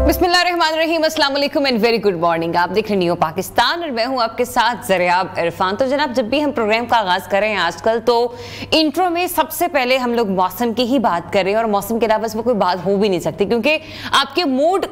बिस्मिल्लाहिर्रहमानिर्रहीम, अस्सलाम वालेकुम एंड वेरी गुड मॉर्निंग। आप देख रहे हो पाकिस्तान और मैं हूं आपके साथ ज़रियाब इरफान। तो जनाब, जब भी हम प्रोग्राम का आगाज़ कर रहे हैं आजकल, तो इंट्रो में सबसे पहले हम लोग मौसम की ही बात कर रहे हैं और मौसम के अलावा इसमें कोई बात हो भी नहीं सकती, क्योंकि आपके मूड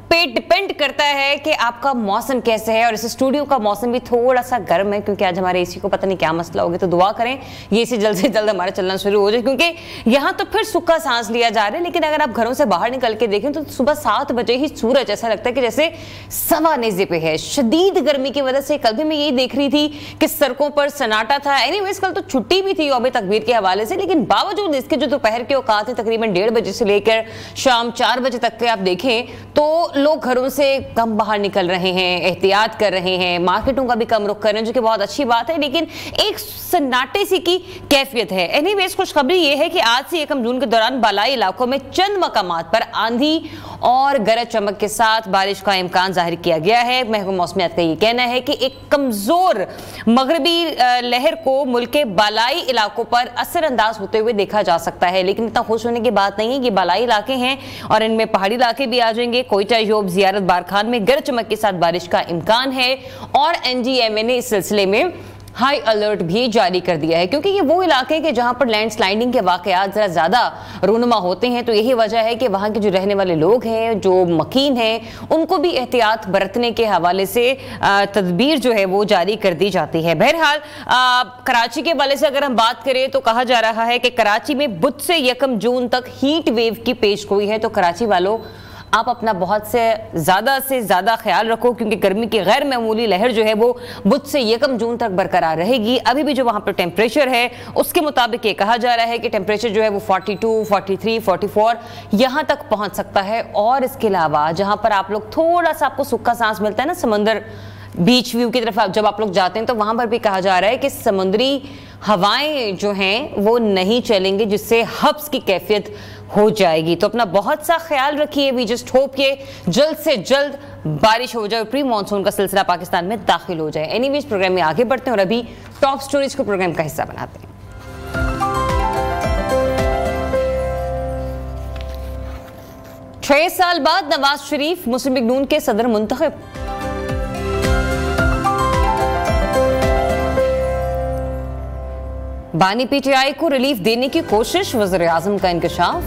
पे डिपेंड करता है कि आपका मौसम कैसे है। और इस स्टूडियो का मौसम भी थोड़ा सा गर्म है, क्योंकि आज हमारे एसी को पता नहीं क्या मसला हो गया। तो दुआ करें ये एसी जल्द से जल्द हमारा चलना शुरू हो जाए, क्योंकि यहाँ तो फिर सूखा सांस लिया जा रहा है। लेकिन अगर आप घरों से बाहर निकल के देखें तो सुबह 7 बजे ही सूरज ऐसा लगता है कि जैसे सवा नेज़े पे है। शदीद गर्मी की वजह से कल भी मैं यही देख रही थी कि सड़कों पर सन्नाटा था। एनीवेज, कल तो छुट्टी भी थी यौम तकबीर के हवाले से, लेकिन बावजूद इसके जो दोपहर के औकात है तकरीबन 1:30 बजे से लेकर शाम 4 बजे तक के आप देखें तो लोग घरों से कम बाहर निकल रहे हैं, एहतियात कर रहे हैं, मार्केटों का भी कम रुख कर रहे हैं, जो कि बहुत अच्छी बात है। लेकिन एक सन्नाटे सी की कैफियत है। एनीवेज, खुशखबरी ये है कि आज से 1 जून के दौरान बालाई इलाकों में चंद मकामात पर आंधी और गरज चमक के साथ बारिश का इम्कान जाहिर किया गया है। महकमा मौसमियात का ये कहना है कि एक कमजोर मगरबी लहर को मुल्क के बालाई इलाकों पर असरअंदाज होते हुए देखा जा सकता है। लेकिन इतना खुश होने की बात नहीं है कि बालाई इलाके हैं और इनमें पहाड़ी इलाके भी आ जाएंगे। कोयटा, योब, जियारत, बारखान में गरज चमक के साथ बारिश का इम्कान है और एनडीएमए ने इस सिलसिले में हाई अलर्ट भी जारी कर दिया है, क्योंकि ये वो इलाके हैं कि जहां पर लैंडस्लाइडिंग के वाकयात जरा ज्यादा रूनुमा होते हैं। तो यही वजह है कि वहां के जो रहने वाले लोग हैं, जो मकीन हैं, उनको भी एहतियात बरतने के हवाले से तदबीर जो है वो जारी कर दी जाती है। बहरहाल, कराची के हवाले से अगर हम बात करें तो कहा जा रहा है कि कराची में बुध से 1 जून तक हीट वेव की पेशगोई है। तो कराची वालों, आप अपना बहुत से ज़्यादा ख्याल रखो, क्योंकि गर्मी की गैर मामूली लहर जो है वो बुध से 1 जून तक बरकरार रहेगी। अभी भी जो वहाँ पर टेम्परेचर है उसके मुताबिक ये कहा जा रहा है कि टेम्परेचर जो है वो 42, 43, 44 यहाँ तक पहुँच सकता है। और इसके अलावा जहाँ पर आप लोग थोड़ा सा आपको सूखा सांस मिलता है ना, समंदर बीच व्यू की तरफ जब आप लोग जाते हैं, तो वहाँ पर भी कहा जा रहा है कि समुद्री हवाएं जो हैं वो नहीं चलेंगे, जिससे हब्स की कैफियत हो जाएगी। तो अपना बहुत सा ख्याल रखिए। वी जस्ट होप के जल्द से जल्द बारिश हो जाए, प्री मानसून का सिलसिला पाकिस्तान में दाखिल हो जाए। एनीवेज, प्रोग्राम में आगे बढ़ते हैं और अभी टॉप स्टोरीज को प्रोग्राम का हिस्सा बनाते हैं। 6 साल बाद नवाज शरीफ मुस्लिम लीग नून के सदर मुंतखब। बानी पीटीआई को रिलीफ देने की कोशिश, वज़ीर आज़म का इंकशाफ।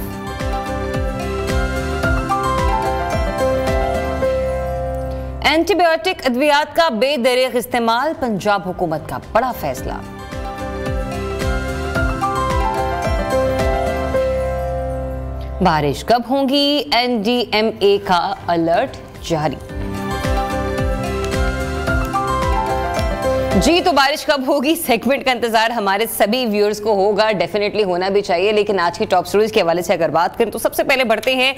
एंटीबायोटिक अद्वियात का बेदरीग इस्तेमाल, पंजाब हुकूमत का बड़ा फैसला। बारिश कब होगी, एनडीएमए का अलर्ट जारी। जी, तो बारिश कब होगी सेगमेंट का इंतजार हमारे सभी व्यूअर्स को होगा, डेफिनेटली होना भी चाहिए। लेकिन आज की टॉप स्टोरीज के हवाले से अगर बात करें तो सबसे पहले बढ़ते हैं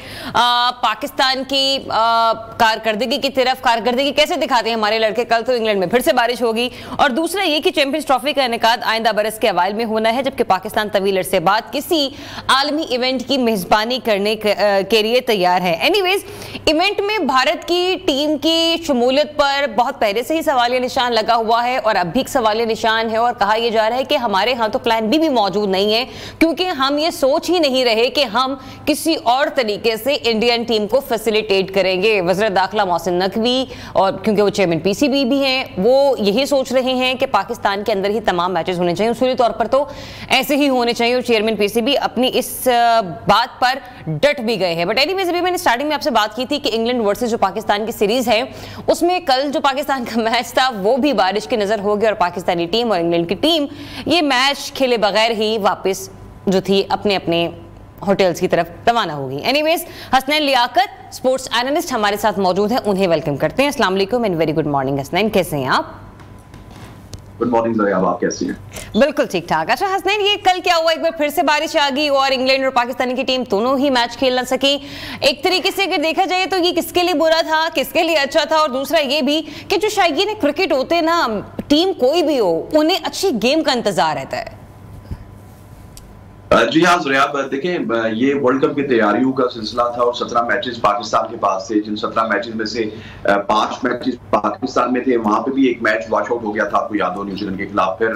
पाकिस्तान की कारकर्दगी की तरफ। कारकर्दगी कैसे दिखाते हैं हमारे लड़के? कल तो इंग्लैंड में फिर से बारिश होगी और दूसरा ये कि चैंपियंस ट्रॉफी का इनेकाद आइंदा बरस के अवाइल में होना है, जबकि पाकिस्तान तवील अरसे बाद किसी आलमी इवेंट की मेजबानी करने के लिए तैयार है। एनीवेज, इवेंट में भारत की टीम की शमूलियत पर बहुत पहले से ही सवालिया निशान लगा हुआ है और अब भी एक सवालिया निशान है। और कहा यह जा रहा है कि हमारे यहाँ तो प्लान बी भी मौजूद नहीं है, क्योंकि हम ये सोच ही नहीं रहे कि हम किसी और तरीके से इंडियन टीम को फैसिलिटेट करेंगे। वज़ीर दाखिला मोहसिन नकवी, और क्योंकि वो चेयरमैन पीसीबी भी हैं, वो यही सोच रहे हैं कि पाकिस्तान के अंदर ही तमाम मैचेस होने चाहिए। उसूली तौर पर तो ऐसे ही होने चाहिए और चेयरमैन पीसीबी अपनी इस बात पर डट भी गए हैं। बट एनीवेज, अभी मैंने स्टार्टिंग में आपसे बात की थी कि इंग्लैंड वर्सेस जो पाकिस्तान की सीरीज है, उसमें कल जो पाकिस्तान का मैच था वो भी बारिश की नजर हो गया और पाकिस्तानी टीम और इंग्लैंड की टीम ये मैच खेले बगैर ही वापस जो थी अपने अपने होटल्स की तरफ रवाना होगी। Anyways, Hasnain Liaquat sports analyst हमारे साथ मौजूद हैं, उन्हें वेलकम करते हैं। अस्सलाम वालेकुम and very good morning. Hasnain, कैसे हैं आप? गुड मॉर्निंग ज़रियाब, आप कैसी हैं? बिल्कुल ठीक ठाक। अच्छा हसनैन, ये कल क्या हुआ, एक बार फिर से बारिश आ गई और इंग्लैंड और पाकिस्तान की टीम दोनों ही मैच खेल ना सकी। एक तरीके से अगर देखा जाए तो ये किसके लिए बुरा था, किसके लिए अच्छा था? और दूसरा ये भी कि जो शायकीन क्रिकेट होते हैं ना, टीम कोई भी हो, उन्हें अच्छी गेम का इंतजार रहता है। जी हाँ ज़रियाब, देखें ये वर्ल्ड कप की तैयारियों का सिलसिला था और 17 मैचेस पाकिस्तान के पास थे। जिन 17 मैचेस में से 5 मैचेस पाकिस्तान में थे, वहां पे भी एक मैच वॉश आउट हो गया था, आपको याद हो, न्यूजीलैंड के खिलाफ। फिर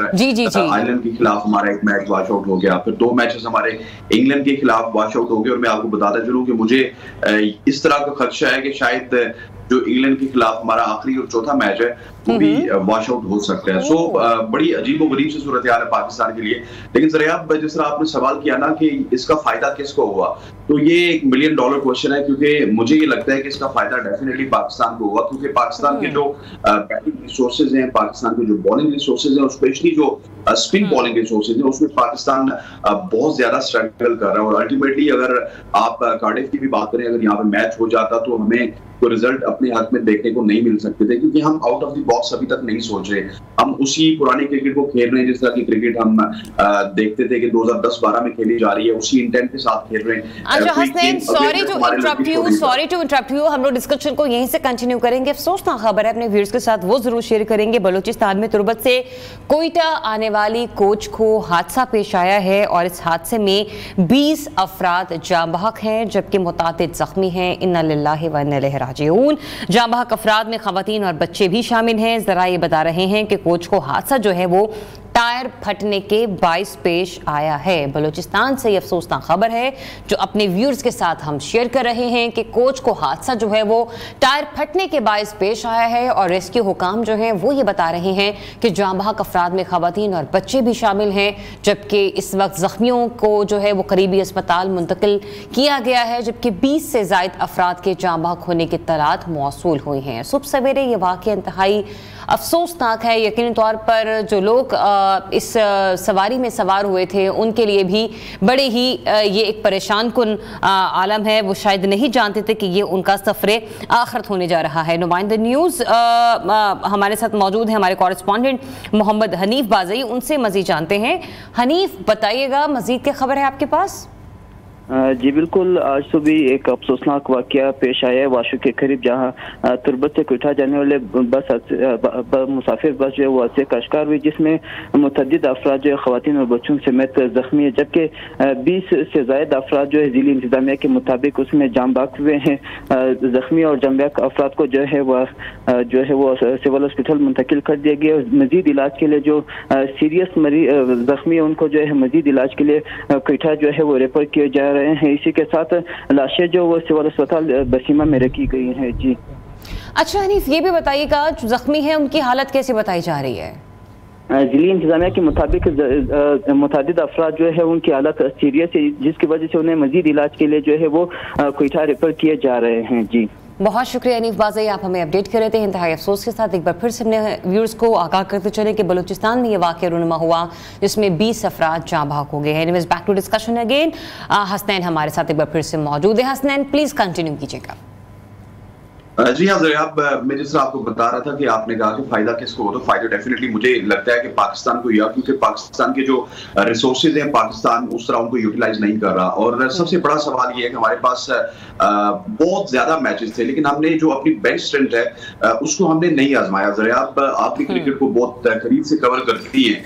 आयरलैंड के खिलाफ हमारा एक मैच वॉश आउट हो गया। फिर 2 मैचेस हमारे इंग्लैंड के खिलाफ वॉश आउट हो गए। और मैं आपको बताता चलूं कि मुझे इस तरह का खदशा है कि शायद जो इंग्लैंड के खिलाफ हमारा आखिरी और चौथा मैच है वो भी वॉश आउट हो सकता है। सो बड़ी अजीबोगरीब सी सूरत हाल है पाकिस्तान के लिए। लेकिन ज़रियाब, जिस तरह आपने सवाल किया ना कि इसका फायदा किसको हुआ, तो ये एक $1 मिलियन क्वेश्चन है, क्योंकि मुझे ये लगता है कि इसका फायदा डेफिनेटली पाकिस्तान को हुआ, क्योंकि पाकिस्तान के जो बैटिंग रिसोर्सेज हैं, पाकिस्तान के जो बॉलिंग रिसोर्सेज हैं और स्पेशली जो स्पिन बॉलिंग रिसोर्सेज हैं, उसमें पाकिस्तान बहुत ज्यादा स्ट्रगल कर रहा है। और अल्टीमेटली अगर आप कार्डिफ की भी बात करें, अगर यहाँ पे मैच हो जाता तो हमें कोई रिजल्ट अपने हक में देखने को नहीं मिल सकते थे, क्योंकि हम आउट ऑफ द बॉक्स अभी तक नहीं सोच रहे। हम उसी पुरानी क्रिकेट को खेल रहे हैं जिस तरह की क्रिकेट हम देखते थे कि 2010-12 में खेली जा रही है, उसी इंटेंट के साथ खेल रहे हैं। अच्छा Hasnain, sorry to interrupt you, हम लोग डिस्कशन को यहीं से कंटिन्यू करेंगे। अफसोसनाक खबर है, अपने व्यूअर्स के साथ वो जरूर शेयर करेंगे। बलूचिस्तान में तुर्बत से कोयटा आने वाली कोच को हादसा पेश आया है और इस हादसे में 20 अफराद जाँ बहक हैं, जबकि मुतादिद जख्मी हैं। इन्ना लिल्लाहि व इन्ना इलैहि राजिऊन। जाँ बहक अफराद में खवातीन और बच्चे भी शामिल हैं। जरा ये बता रहे हैं कि कोच को हादसा जो है वो टायर फटने के बाइस पेश आया है। बलूचिस्तान से ये अफसोसनाक खबर है जो अपने व्यूअर्स के साथ हम शेयर कर रहे हैं कि कोच को हादसा जो है वो टायर फटने के बाइस पेश आया है। और रेस्क्यू हुकाम जो है वो ये बता रहे हैं कि जाँ बहक अफराद में खवातीन और बच्चे भी शामिल हैं, जबकि इस वक्त जख्मियों को जो है वो करीबी अस्पताल मुंतकिल किया गया है, जबकि 20 से ज़ायद अफराद के जाँ बहक होने की इत्तलात मौसूल हुई हैं। सुबह सवेरे ये वाक़या इंतहाई अफसोसनाक है। यकीनी तौर पर जो लोग इस सवारी में सवार हुए थे उनके लिए भी बड़े ही ये एक परेशान कुन आलम है। वो शायद नहीं जानते थे कि ये उनका सफ़रे आखिरत होने जा रहा है। नुमाइंदा न्यूज़ हमारे साथ मौजूद है, हमारे कॉरेस्पॉन्डेंट मोहम्मद हनीफ बाज़ई, उनसे मज़ीद जानते हैं। हनीफ, बताइएगा, मज़ीद क्या खबर है आपके पास? जी बिल्कुल, आज सुबह एक अफसोसनाक वाक़या पेश आया है वाशु के करीब, जहां तुर्बत से कोयटा जाने वाले मुसाफिर बस जो है वो हादसे का शिकार हुई, जिसमें मुतअद्दिद अफराद जो है ख़वातीन और बच्चों समेत जख्मी है, जबकि 20 से ज़ायद अफराद जो है ज़िली इंतज़ामिया के मुताबिक उसमें जाँ बहक हुए हैं। जख्मी और जाँ बहक अफराद को जो है वो सिविल हॉस्पिटल मुंतकिल कर दिया गया। मज़ीद इलाज के लिए जो सीरियस मरीज जख्मी है उनको जो है मज़ीद इलाज के लिए कोयटा जो है वो रेफर किए जा रहे हैं। इसी के साथ लाशें जो वो सिविल अस्पताल बसीमा में रखी गई हैं। जी अच्छा हनीफ, ये भी बताइएगा जो जख्मी है उनकी हालत कैसे बताई जा रही है? जिली इंतजामिया के मुताबिक मुतादिद अफराद जो है उनकी हालत सीरियस है, जिसकी वजह से उन्हें मजीद इलाज के लिए जो है वो कोयटा रेफर किए जा रहे हैं। जी बहुत शुक्रिया हनीफ बाज़ई, आप हमें अपडेट कर रहे थे। इंतहाई अफसोस के साथ एक बार फिर से अपने व्यूअर्स को आगाह करते चले कि बलूचिस्तान में ये वाक़या रूनुमा हुआ जिसमें 20 अफराद जाँ बहक हो गए हैं। Anyways, back to discussion again. हसनैन हमारे साथ एक बार फिर से मौजूद है। हसनैन, प्लीज़ कंटिन्यू कीजिएगा। जी हाँ ज़रियाब, मैं जिस तरह आपको बता रहा था कि आपने कहा कि फायदा किसको हो, तो फायदा डेफिनेटली मुझे लगता है कि पाकिस्तान को, या क्योंकि पाकिस्तान के जो रिसोर्सेज हैं पाकिस्तान उस तरह उनको यूटिलाइज नहीं कर रहा। और सबसे बड़ा सवाल ये है कि हमारे पास बहुत ज्यादा मैचेस थे, लेकिन हमने जो अपनी बेंच स्ट्रेंथ है उसको हमने नहीं आजमाया। ज़रियाब, आप भी क्रिकेट को बहुत करीब से कवर करती हैं।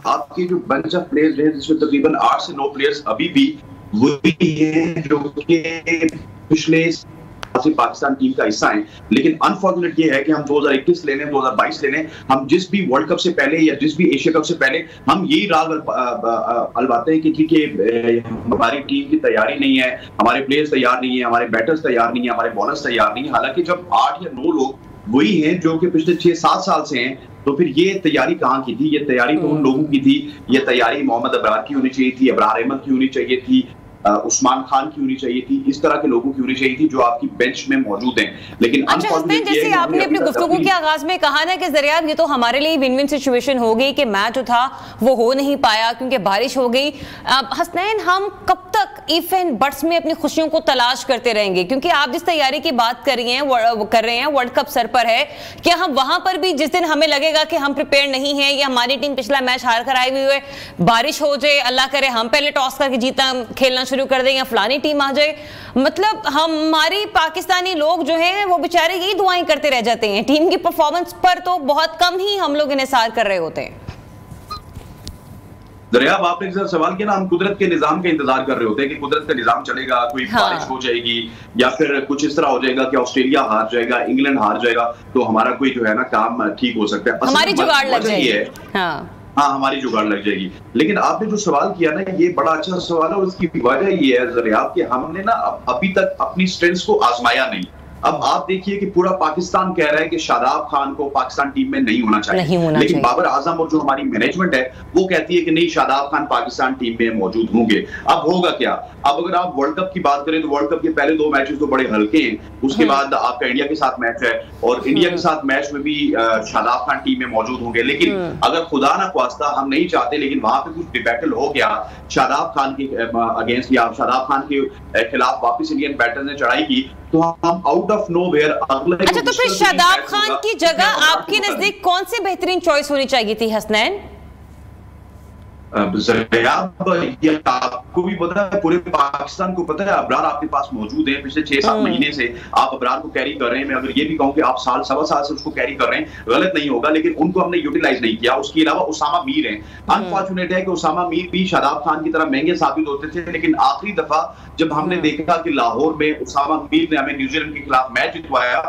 आपकी जो बेंच ऑफ प्लेयर्स है जिसमें तकरीबन 8 से 9 प्लेयर्स अभी भी वही हैं जो कि पिछले पाकिस्तान टीम का हिस्सा है। लेकिन अनफॉर्चुनेट ये है कि हम 2021 लेने, 2022 लेने, हम जिस भी वर्ल्ड कप से पहले या जिस भी एशिया कप से पहले हम यही राग अलवाते हैं कि ठीक है हमारी टीम की तैयारी नहीं है, हमारे प्लेयर्स तैयार नहीं है, हमारे बैटर्स तैयार नहीं है, हमारे बॉलर्स तैयार नहीं है। हालांकि जब 8 या 9 लोग वही हैं जो कि पिछले 6-7 साल से हैं, तो फिर ये तैयारी कहाँ की थी? ये तैयारी तो उन लोगों की थी, ये तैयारी मोहम्मद अबरार की होनी चाहिए थी, अबरार अहमद की होनी चाहिए थी, उस्मान खान की होनी चाहिए थी, इस तरह के लोगों की होनी चाहिए थी जो आपकी बेंच में मौजूद हैं। लेकिन जैसे आपने अपनी गुफ्तगू के आगाज में कहा ना कि ज़रियाब ये तो हमारे लिए विन विन सिचुएशन हो गई कि मैच जो था वो हो नहीं पाया क्योंकि बारिश हो गई। हसनैन, हम कब तक इफ एंड बट्स में अपनी खुशियों को तलाश करते रहेंगे? क्योंकि आप जिस तैयारी की बात कर रहे हैं वर्ल्ड कप सर पर है, क्या हम वहां पर भी जिस दिन हमें लगेगा कि हम प्रिपेयर नहीं है या हमारी टीम पिछला मैच हार कर आई हुई है, बारिश हो जाए, अल्लाह करे हम पहले टॉस करके जीता खेलना शुरू कर दें या फलानी टीम आ जाए, मतलब हमारी पाकिस्तानी लोग जो हैं वो बेचारे यही दुआएं करते रह जाते हैं। टीम की परफॉर्मेंस पर तो बहुत कम ही हम लोग इन्हिसार कर रहे होते हैं। दरियाब, आपने एक सवाल किया ना, हम कुदरत के निजाम का इंतजार कर रहे होते हैं कि कुदरत का निजाम चलेगा, कोई बारिश हो जाएगी या फिर कुछ इस तरह हो जाएगा कि ऑस्ट्रेलिया हार जाएगा, इंग्लैंड हार जाएगा, तो हमारा कोई जो है ना काम ठीक हो सकता है, हमारी जुगाड़ लग जाएगी। हाँ, हमारी जुगाड़ लग जाएगी। लेकिन आपने जो सवाल किया ना, ये बड़ा अच्छा सवाल है और उसकी वजह ये है दरियाब कि हमने ना अभी तक अपनी स्ट्रेंथ को आजमाया नहीं। अब आप देखिए कि पूरा पाकिस्तान कह रहा है कि शादाब खान को पाकिस्तान टीम में नहीं होना चाहिए, लेकिन बाबर आजम और जो हमारी मैनेजमेंट है वो कहती है कि नहीं, शादाब खान पाकिस्तान टीम में मौजूद होंगे। अब होगा क्या? अब अगर आप वर्ल्ड कप की बात करें तो वर्ल्ड कप के पहले 2 मैचेस तो बड़े हल्के हैं, उसके बाद आपका इंडिया के साथ मैच है और इंडिया के साथ मैच में भी शादाब खान टीम में मौजूद होंगे। लेकिन अगर खुदा ना ख्वास्ता, हम नहीं चाहते, लेकिन वहां पे कुछ डिबैटल हो गया शादाब खान के अगेंस्ट या शादाब खान के खिलाफ वापस इंडियन बैटर्स ने चढ़ाई की, तो हम आउट ऑफ नोवेयर अगले। अच्छा, तो फिर शादाब खान की जगह आपके नजदीक कौन सी बेहतरीन चॉइस होनी चाहिए थी हसनैन? ये आपको भी पता है, पूरे पाकिस्तान को पता है, अबरार आपके पास मौजूद है। पिछले 6-7 महीने से आप अबरार को कैरी कर रहे हैं। मैं अगर ये भी कहूं कि आप सवा साल से उसको कैरी कर रहे हैं, गलत नहीं होगा, लेकिन उनको हमने यूटिलाइज नहीं किया। उसके अलावा उसामा मीर हैं। अनफॉर्चुनेट है कि उसामा मीर भी शादाब खान की तरह महंगे साबित होते थे, लेकिन आखिरी दफा जब हमने देखा कि लाहौर में उसामा मीर ने हमें न्यूजीलैंड के खिलाफ मैच जितवाया,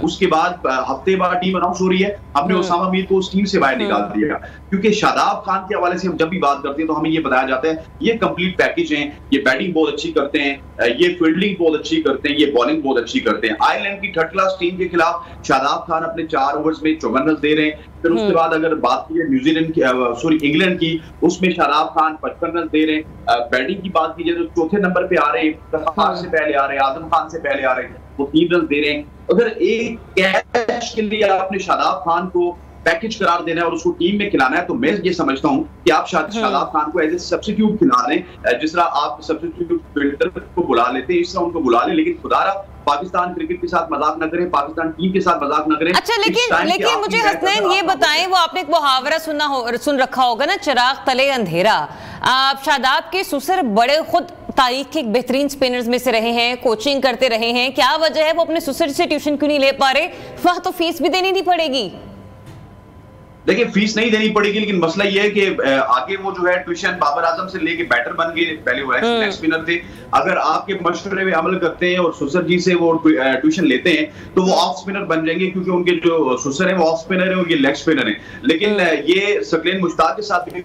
उसके बाद हफ्ते बाद टीम अनाउंस हो रही है, हमने उसामा मीर को उस टीम से बाहर निकाल दिया। क्योंकि शादाब खान के हवाले से हम जब भी बात करते हैं तो हमें ये बताया जाता है ये कंप्लीट पैकेज हैं, ये बैटिंग बहुत अच्छी करते हैं, ये फील्डिंग बहुत अच्छी करते हैं, ये बॉलिंग बहुत अच्छी करते हैं। आयरलैंड की थर्ड क्लास टीम के खिलाफ शादाब खान अपने 4 ओवर्स में 54 रन दे रहे हैं। फिर उसके बाद अगर बात की न्यूजीलैंड की इंग्लैंड की, उसमें शादाब खान 55 रन दे रहे हैं। बैटिंग की बात कीजिए तो चौथे नंबर पे आ रहे हैं, इफ्तिखार से पहले आ रहे हैं, आजम खान से पहले आ रहे हैं, वो 3 रन दे रहे हैं। अगर एक कैच के लिए आपने शादाब खान को पैकेज करार देना है और उसको टीम में खिलाना है, तो मैं ये समझता हूं कि आप शादाब खान को एज ए सब्स्टिट्यूट खिला दें। जिस तरह आप सब्स्टिट्यूट फील्डर को बुला लेते हैं, इस तरह उनको बुला लें, लेकिन खुदारा पाकिस्तान क्रिकेट के साथ मजाक न करें, पाकिस्तान टीम के साथ मजाक न करें। अच्छा, लेकिन मुझे हसनैन ये बताएं, वो आपने एक मुहावरा सुन रखा होगा ना, चिराग तले अंधेरा। आप शादाब के सुसर बड़े खुद तारीख के बेहतरीन स्पिनर्स में से रहे हैं, कोचिंग करते रहे हैं, क्या वजह है वो अपने सुसर से ट्यूशन क्यों नहीं ले पा रहे? वहां तो फीस भी देनी नहीं पड़ेगी। देखिए, फीस नहीं देनी पड़ेगी, लेकिन मसला ये है कि आगे वो जो है ट्यूशन बाबर आजम से लेके बैटर बन गए, पहले वो लेग स्पिनर थे। अगर आपके मशवरे में अमल करते हैं और सुसर जी से वो ट्यूशन लेते हैं तो वो ऑफ स्पिनर बन जाएंगे, क्योंकि उनके जो सुसर है वो ऑफ स्पिनर है और ये लेग स्पिनर है। लेकिन ये सकलेन मुश्ताक के साथ भी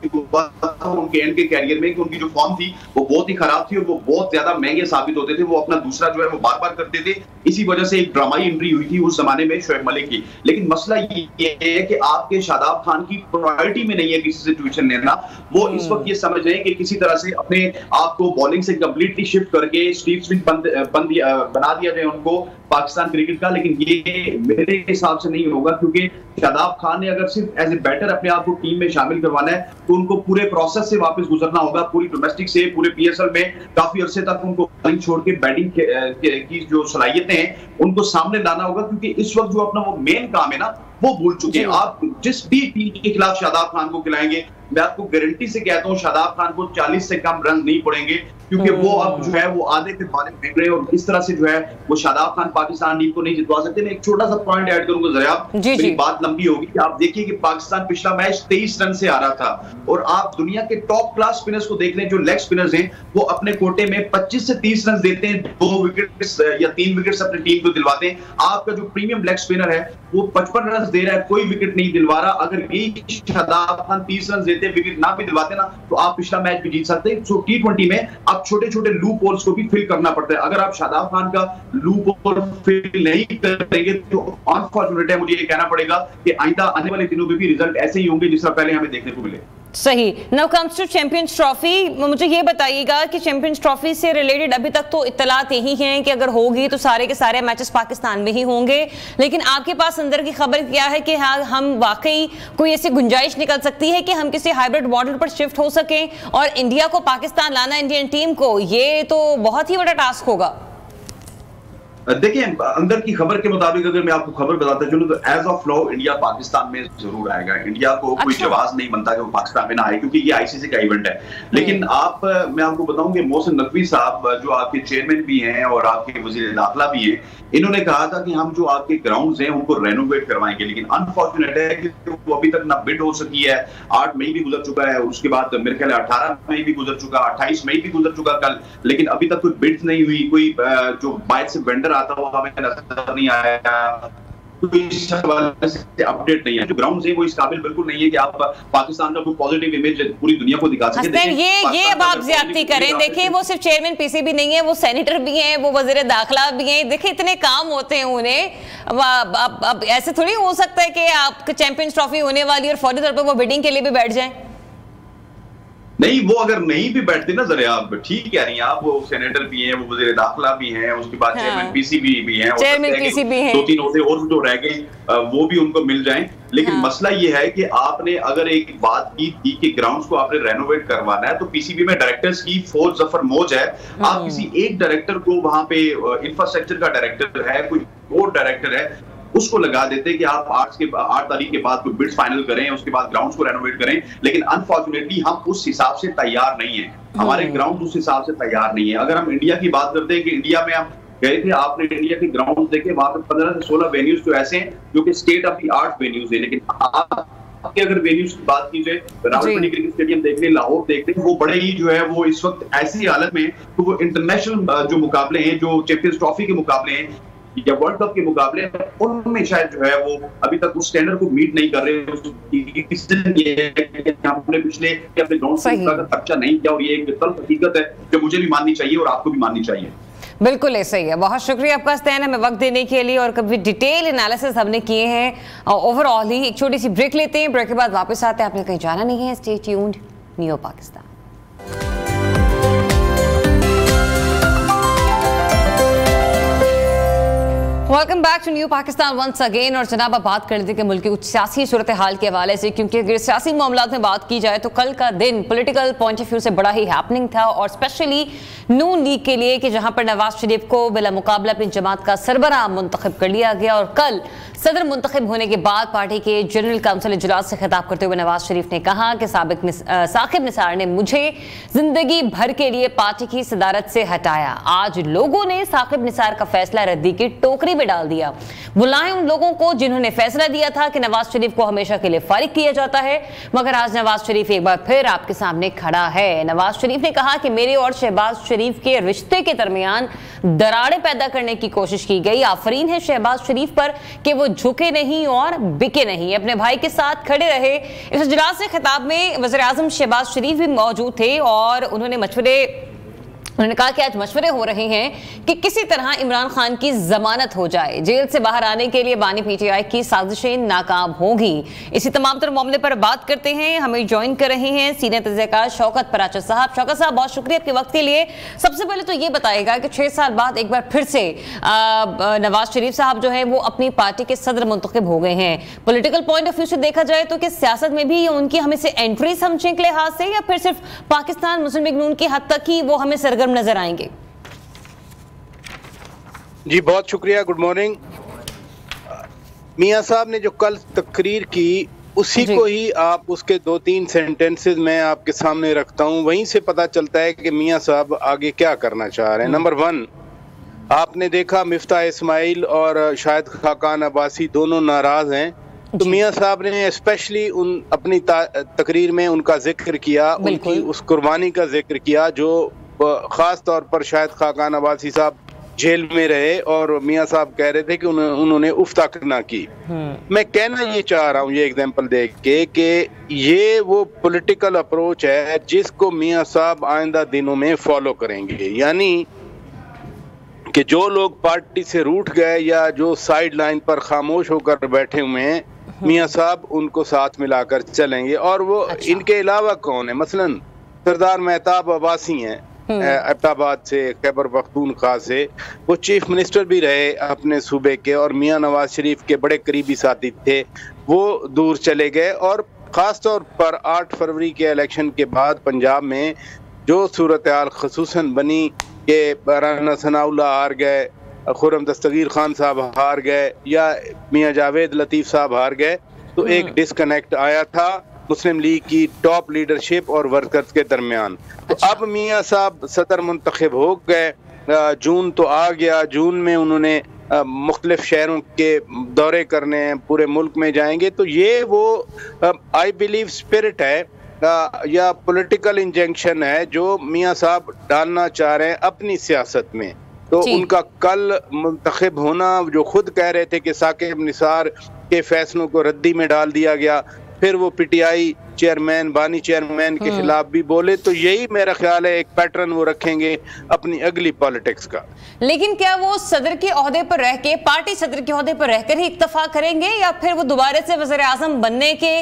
उनके एंड के कैरियर में कि उनकी जो फॉर्म थी वो बहुत ही खराब थी और वो बहुत ज्यादा महंगे साबित होते थे। वो अपना दूसरा जो है वो बार बार करते थे, इसी वजह से एक ड्रामाई इंट्री हुई थी उस जमाने में शोएब मलिक की। लेकिन मसला ये है कि आपके शादाब खान की प्रायोरिटी में नहीं है किसी से ट्यूशन लेना। वो इस वक्त ये समझ रहे हैं कि किसी तरह से अपने आप को बॉलिंग से कंप्लीटली शिफ्ट करके स्टीव स्मिथ बना दिया जाए उनको पाकिस्तान क्रिकेट का, लेकिन ये मेरे हिसाब से नहीं होगा, क्योंकि शादाब खान ने अगर सिर्फ एज ए बैटर अपने आप को टीम में शामिल करवाना है तो उनको पूरे प्रोसेस से वापस गुजरना होगा, पूरी डोमेस्टिक से पूरे पीएसएल में काफी अरसे तक उनको बॉलिंग छोड़ के बैटिंग की जो सलाहियतें हैं उनको सामने लाना होगा, क्योंकि इस वक्त जो अपना वो मेन काम है ना वो भूल चुके हैं। आप जिस भी टीम के खिलाफ शादाब खान को खिलाएंगे, मैं आपको गारंटी से कहता हूं शादाब खान को 40 से कम रन नहीं पड़ेंगे, क्योंकि वो अब जो है वो आधे के बारे फेंक रहे हैं और इस तरह से जो है वो शादाब खान पाकिस्तान टीम को नहीं जितवा सकते। मैं एक छोटा सा पॉइंट ऐड करूंगा जरा, मेरी बात लंबी होगी कि आप देखिए कि पाकिस्तान पिछला मैच 23 रन से आ रहा था और आप दुनिया के टॉप क्लास स्पिनर्स को देख लें, जो लेग स्पिनर्स हैं वो अपने कोटे में 25 से 30 रन देते हैं, 2 विकेट्स या 3 विकेट्स अपनी टीम को दिलवाते हैं। आपका जो प्रीमियम लेग स्पिनर है वो 55 रन दे रहा है, कोई विकेट नहीं दिलवा रहा। अगर ये शादाब खान 30 रन देते, विकेट ना भी दिलवाते ना, तो आप पिछला मैच भी जीत सकते हैं। सो T20 में आप छोटे छोटे लूप होल्स को भी फिल करना पड़ता है। अगर आप शादाब खान का लूप होल फिल नहीं करेंगे तो अनफॉर्चुनेट है, मुझे ये कहना पड़ेगा कि आइंदा आने वाले दिनों में भी रिजल्ट ऐसे ही होंगे जिस तरह पहले हमें देखने को मिले। सही। Now comes to Champions Trophy, मुझे ये बताइएगा कि चैंपियंस ट्रॉफी से रिलेटेड अभी तक तो इत्तलात यही हैं कि अगर होगी तो सारे के सारे मैचेस पाकिस्तान में ही होंगे, लेकिन आपके पास अंदर की खबर क्या है कि हाँ, हम वाकई कोई ऐसी गुंजाइश निकल सकती है कि हम किसी हाइब्रिड मॉडल पर शिफ्ट हो सकें और इंडिया को पाकिस्तान लाना, इंडियन टीम को, ये तो बहुत ही बड़ा टास्क होगा। देखिए, अंदर की खबर के मुताबिक अगर मैं आपको खबर बताता चलूं तो as of now India Pakistan में जरूर आएगा। इंडिया को कोई जवाब नहीं बनता कि वो पाकिस्तान में ना आए, क्योंकि ये आईसीसी का इवेंट है। लेकिन मैं आपको बताऊं कि मोहसिन नकवी साहब जो आपके चेयरमैन भी हैं और आपके वजीर दाखिला भी हैं, इन्होंने कहा था कि हम जो आपके ग्राउंड्स हैं उनको रेनोवेट करवाएंगे। लेकिन अनफॉर्चुनेट है कि वो अभी तक ना बिड हो सकी है। 8 मई भी गुजर चुका है, उसके बाद मेरे ख्याल 18 मई भी गुजर चुका, 28 मई भी गुजर चुका कल, लेकिन अभी तक कोई बिड्स नहीं हुई। कोई जो बाहर से वेंडर आता हुआ हमें नजर नहीं आया, इस हवाले से अपडेट नहीं है। जो ग्राउंड है वो इस काबिल बिल्कुल नहीं है कि आप पाकिस्तान का कोई पॉजिटिव इमेज पूरी दुनिया को दिखा सकें। ये अब आप ज्यादती करें। देखिए, वो सिर्फ चेयरमैन पीसीबी नहीं है, वो सेनेटर भी हैं, वो वजीर दाखिला भी हैं। देखिए, इतने काम होते हैं उन्हें। अब ऐसे थोड़ी हो सकता है कि आप चैंपियंस ट्रॉफी होने वाली और फौरी तौर पर वो बिडिंग के लिए भी बैठ जाएं। नहीं, वो अगर नहीं भी बैठते ना, जरा आप ठीक कह रही हैं आप, वो सेनेटर भी हैं, वो वजीर दाखिला भी हैं, उसके बाद चेयरमैन पीसीबी भी हैं, चेयरमैन पीसीबी हैं, 2-3 होते और जो रह गए वो भी उनको मिल जाएं। लेकिन मसला ये है कि आपने अगर एक बात की थी कि ग्राउंड्स को आपने रेनोवेट करवाना है, तो पीसीबी में डायरेक्टर्स की फौज जफर मौज है। आप किसी एक डायरेक्टर को वहां पे, इंफ्रास्ट्रक्चर का डायरेक्टर है, कोई और डायरेक्टर है, उसको लगा देते कि आप 8 तारीख के बाद कोई बिड्स फाइनल करें, उसके बाद ग्राउंड्स को रेनोवेट करें। लेकिन अनफॉर्चुनेटली हम उस हिसाब से तैयार नहीं है, हमारे ग्राउंड उस हिसाब से तैयार नहीं है। अगर हम इंडिया की बात करते हैं कि इंडिया में हम गए थे, आपने इंडिया के ग्राउंड देखे, वहां पे 15 से 16 वेन्यूज तो ऐसे हैं जो कि state of the art venues है। लेकिन आपके अगर वेन्यूज की बात की जाए, रावलपिंडी क्रिकेट स्टेडियम देख लें, लाहौर देख लें, वो बड़े ही जो है वो इस वक्त ऐसी हालत में, तो वो इंटरनेशनल जो मुकाबले हैं, जो चैंपियंस ट्रॉफी के मुकाबले हैं या वर्ल्ड कप के मुकाबले, उनमें शायद जो है वो अभी तक उस स्टैंडर्ड को मीट नहीं कर रहे। हमने पिछले अपने ग्राउंड का खर्चा नहीं किया, और ये एक तल्ख हकीकत है जो मुझे भी माननी चाहिए और आपको भी माननी चाहिए। बिल्कुल ऐसा ही है। बहुत शुक्रिया आपका स्टैन हमें वक्त देने के लिए, और कभी डिटेल एनालिसिस हमने किए हैं ओवरऑल ही। एक छोटी सी ब्रेक लेते हैं, ब्रेक के बाद वापस आते हैं। आपने कहीं जाना नहीं है, stay tuned, Neo Pakistan. Welcome back to new Pakistan once again. और जनाब, आप बात कर लेते हैं कि मुल्क की कुछ सियासी सूरत हाल के हवाले से, क्योंकि अगर सियासी मामलात में बात की जाए तो कल का दिन पॉलिटिकल पॉइंट ऑफ व्यू से बड़ा ही हैपनिंग था, और स्पेशली नून लीग के लिए, कि जहां पर नवाज शरीफ को बिला मुकाबला अपनी जमात का सरबराह मुंतखब कर लिया गया। और कल सदर मुंतखब होने के बाद पार्टी के जनरल काउंसिल इजलास से खिताब करते हुए नवाज शरीफ ने कहा कि साकिब निसार ने मुझे जिंदगी भर के लिए पार्टी की सदारत से हटाया। आज लोगों ने साकिब निसार का फैसला रद्दी की टोकरी में डाल दिया। बुलाएं उन लोगों को जिन्होंने फैसला दिया था कि नवाज शरीफ को हमेशा के लिए फारिग किया जाता है, मगर आज नवाज शरीफ एक बार फिर आपके सामने खड़ा है। नवाज शरीफ ने कहा कि मेरे और शहबाज शरीफ के रिश्ते के दरमियान दरारें पैदा करने की कोशिश की गई। आफरीन है शहबाज शरीफ पर कि वो झुके नहीं और बिके नहीं, अपने भाई के साथ खड़े रहे। इस इजलास से खिताब में वज़ीर आज़म शहबाज शरीफ भी मौजूद थे, और उन्होंने कहा कि आज मशवरे हो रहे हैं कि किसी तरह इमरान खान की जमानत हो जाए। जेल से बाहर आने के लिए बानी पीटीआई की साजिशें नाकाम होंगी। इसी तमाम तरह मामले पर बात करते हैं। हमें ज्वाइन कर रहे हैं सीनियर तज़कियाकार शौकत पराचर साहब। शौकत साहब, बहुत शुक्रिया आपके वक्त के लिए। सबसे पहले तो ये बताइएगा कि 6 साल बाद एक बार फिर से नवाज शरीफ साहब जो है वो अपनी पार्टी के सदर मुंतखब हो गए हैं। पॉलिटिकल पॉइंट ऑफ व्यू से देखा जाए तो क्या सियासत में भी उनकी हमें से एंट्री समझने के लिहाज से, या फिर सिर्फ पाकिस्तान मुस्लिम लीग नून की हद तक ही वो हमें सरगर्म नजर आएंगे? जी बहुत शुक्रिया, गुड मॉर्निंग। मियां साहब ने जो कल तकरीर की उसी को ही आप उसके 2-3 सेंटेंसेस मैं आपके सामने रखता हूं, वहीं से पता चलता है कि मियां साहब आगे क्या करना चाह रहे हैं। नंबर 1, आपने देखा मिफ्ता इस्माइल और शाहिद खाकान अब्बासी दोनों नाराज हैं, तो मियां साहब ने स्पेशली अपनी तकरीर में उनका जिक्र किया, उनकी उस कुर्बानी का जिक्र किया जो खास तौर पर शाहिद खाकान अब्बासी साहब जेल में रहे, और मियां साहब कह रहे थे कि उन्होंने उफ तक ना की। मैं कहना ये चाह रहा हूँ, ये एग्जांपल देख के, कि ये वो पॉलिटिकल अप्रोच है जिसको मियां साहब आइंदा दिनों में फॉलो करेंगे। यानी कि जो लोग पार्टी से रूठ गए या जो साइड लाइन पर खामोश होकर बैठे हुए हैं, मियां साहब उनको साथ मिलाकर चलेंगे। और वो इनके अलावा कौन है? मसलन सरदार मेहताब अब्बासी हैं एबटाबाद से, खैबर पख्तूनख्वा से, वो चीफ मिनिस्टर भी रहे अपने सूबे के, और मियां नवाज शरीफ के बड़े करीबी साथी थे, वो दूर चले गए। और ख़ास तौर पर 8 फरवरी के इलेक्शन के बाद पंजाब में जो सूरत हाल खसूसन बनी कि राना सनाउल्लाह हार गए, खुर्रम दस्तगीर खान साहब हार गए या मियां जावेद लतीफ़ साहब हार गए, तो एक डिस्कनेक्ट आया था मुस्लिम लीग की टॉप लीडरशिप और वर्कर्स के दरमियान। तो अब मियां साहब सदर मुंतखब हो गए, जून तो आ गया, जून में उन्होंने मुख्तलिफ शहरों के दौरे करने हैं, पूरे मुल्क में जाएंगे। तो ये वो आई बिलीव स्पिरिट है या पॉलिटिकल इंजेक्शन है जो मियां साहब डालना चाह रहे हैं अपनी सियासत में। तो उनका कल मुंतखब होना, जो खुद कह रहे थे कि साकिब निसार के फैसलों को रद्दी में डाल दिया गया, फिर वो पीटीआई चेयरमैन बानी चेयरमैन के खिलाफ भी बोले, तो यही मेरा ख्याल है एक पैटर्न वो रखेंगे अपनी अगली पॉलिटिक्स का। लेकिन क्या वो सदर के ओहदे पर रह के, पार्टी सदर के ओहदे पर रहकर ही इत्तफाक करेंगे या फिर वो दोबारा से वज़ीर आज़म बनने के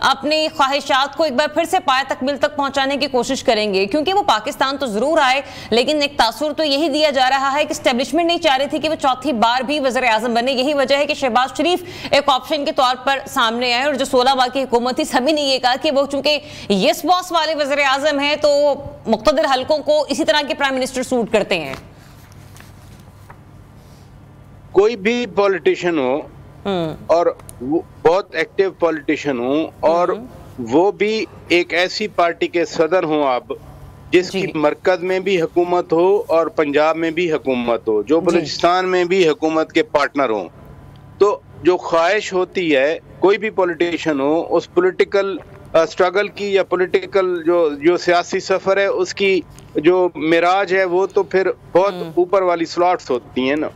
अपनी ख्वाहिशात को एक बार फिर से पाया तकमील तक पहुंचाने की कोशिश करेंगे? क्योंकि वो पाकिस्तान तो जरूर आए, लेकिन एक तासुर तो यही दिया जा रहा है कि एस्टेब्लिशमेंट नहीं चाह रही थी कि वो चौथी बार भी वज़ीर आज़म बने। यही वजह है कि शहबाज शरीफ एक ऑप्शन के तौर पर सामने आए और जो 16 बार की हुकूमत थी सभी ने ये कहा कि वो चूंकि यस बॉस वाले वज़ीर आज़म हैं तो मुख्तदिर हलकों को इसी तरह के प्राइम मिनिस्टर सूट करते हैं। कोई भी पॉलिटिशियन हो और वो बहुत एक्टिव पॉलिटिशियन हो और वो भी एक ऐसी पार्टी के सदर हो आप जिसकी मरकज में भी हुकूमत हो और पंजाब में भी हुकूमत हो, जो बलूचिस्तान में भी हुकूमत के पार्टनर हो, तो जो ख्वाहिश होती है कोई भी पॉलिटिशियन हो उस पॉलिटिकल स्ट्रगल की या पॉलिटिकल जो सियासी सफर है उसकी जो मिराज है वो तो फिर बहुत ऊपर वाली स्लॉट्स होती हैं ना।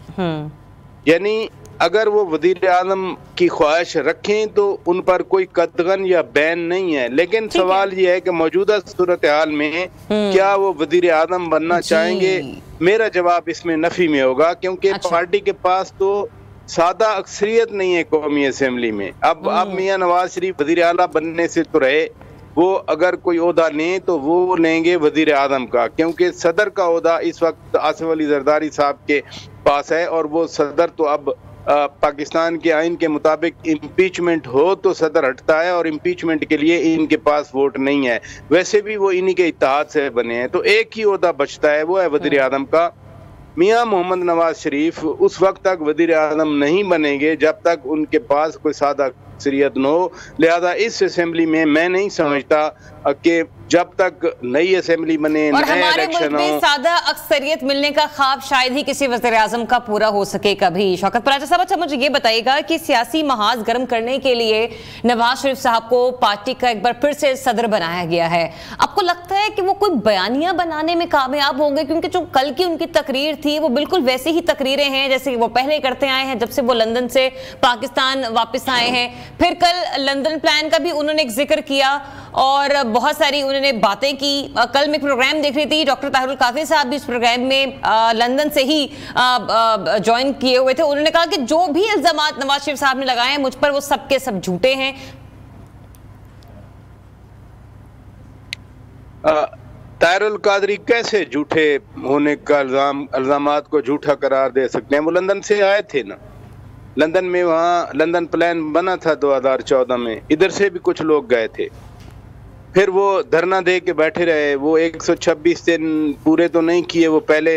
यानी अगर वो वजीर आज़म की ख्वाहिश रखें तो उन पर कोई कतगन या बैन नहीं है, लेकिन सवाल ये है कि मौजूदा सूरत हाल में क्या वो वजीर आज़म बनना चाहेंगे? मेरा जवाब इसमें नफी में होगा, क्योंकि पार्टी के पास तो सादा अक्सरियत नहीं है कौमी असेंबली में। अब मियां नवाज शरीफ वजीर आला बनने से तो रहे, वो अगर कोई ओहदा लें तो वो लेंगे वजीर आज़म का, क्योंकि सदर का ओहदा इस वक्त आसिफ अली जरदारी साहब के पास है और वो सदर तो अब पाकिस्तान के आइन के मुताबिक इम्पीचमेंट हो तो सदर हटता है और इम्पीचमेंट के लिए इनके पास वोट नहीं है। वैसे भी वो इन्हीं के इत्तेहाद से बने हैं, तो एक ही ओहदा बचता है, वो है वजीर आज़म का। मियां मोहम्मद नवाज शरीफ उस वक्त तक वजीर आज़म नहीं बनेंगे जब तक उनके पास कोई सादा अक्सरियत न हो। लिहाजा इस असेंबली में मैं नहीं समझता कि जब तक नई असेंबली बने, नए इलेक्शन हो, सादा अक्सरियत मिलने का ख्वाब शायद ही किसी वज़ीर आज़म का पूरा हो सके कभी। शौकत पराचा साहब, अच्छा मुझे ये बताइएगा कि सियासी महाज गर्म करने के लिए नवाज शरीफ साहब को पार्टी का एक बार फिर से सदर बनाया गया है, आपको लगता है कि वो कोई बयानिया बनाने में कामयाब होंगे? क्योंकि जो कल की उनकी तकरीर थी वो बिल्कुल वैसी ही तकरीरें हैं जैसे वो पहले करते आए हैं जब से वो लंदन से पाकिस्तान वापस आए हैं। फिर कल लंदन प्लान का भी उन्होंने एक जिक्र किया और बहुत सारी उन्होंने बातें की। कल मैं प्रोग्राम देख रही थी, डॉक्टर ताहिरुल काफी साहब भी इस प्रोग्राम में लंदन से ही ज्वाइन किए हुए थे। उन्होंने कहा कि जो भी इल्जामात नवाज शरीफ साहब ने लगाए हैं मुझ पर वो सब के सब झूठे हैं। ताहिरुल कादरी कैसे झूठे होने का इल्जामात को झूठा करार दे सकते हैं? वो लंदन से आए थे ना, लंदन में वहाँ लंदन प्लान बना था 2014 में, इधर से भी कुछ लोग गए थे, फिर वो धरना दे के बैठे रहे। वो 126 दिन पूरे तो नहीं किए, वो पहले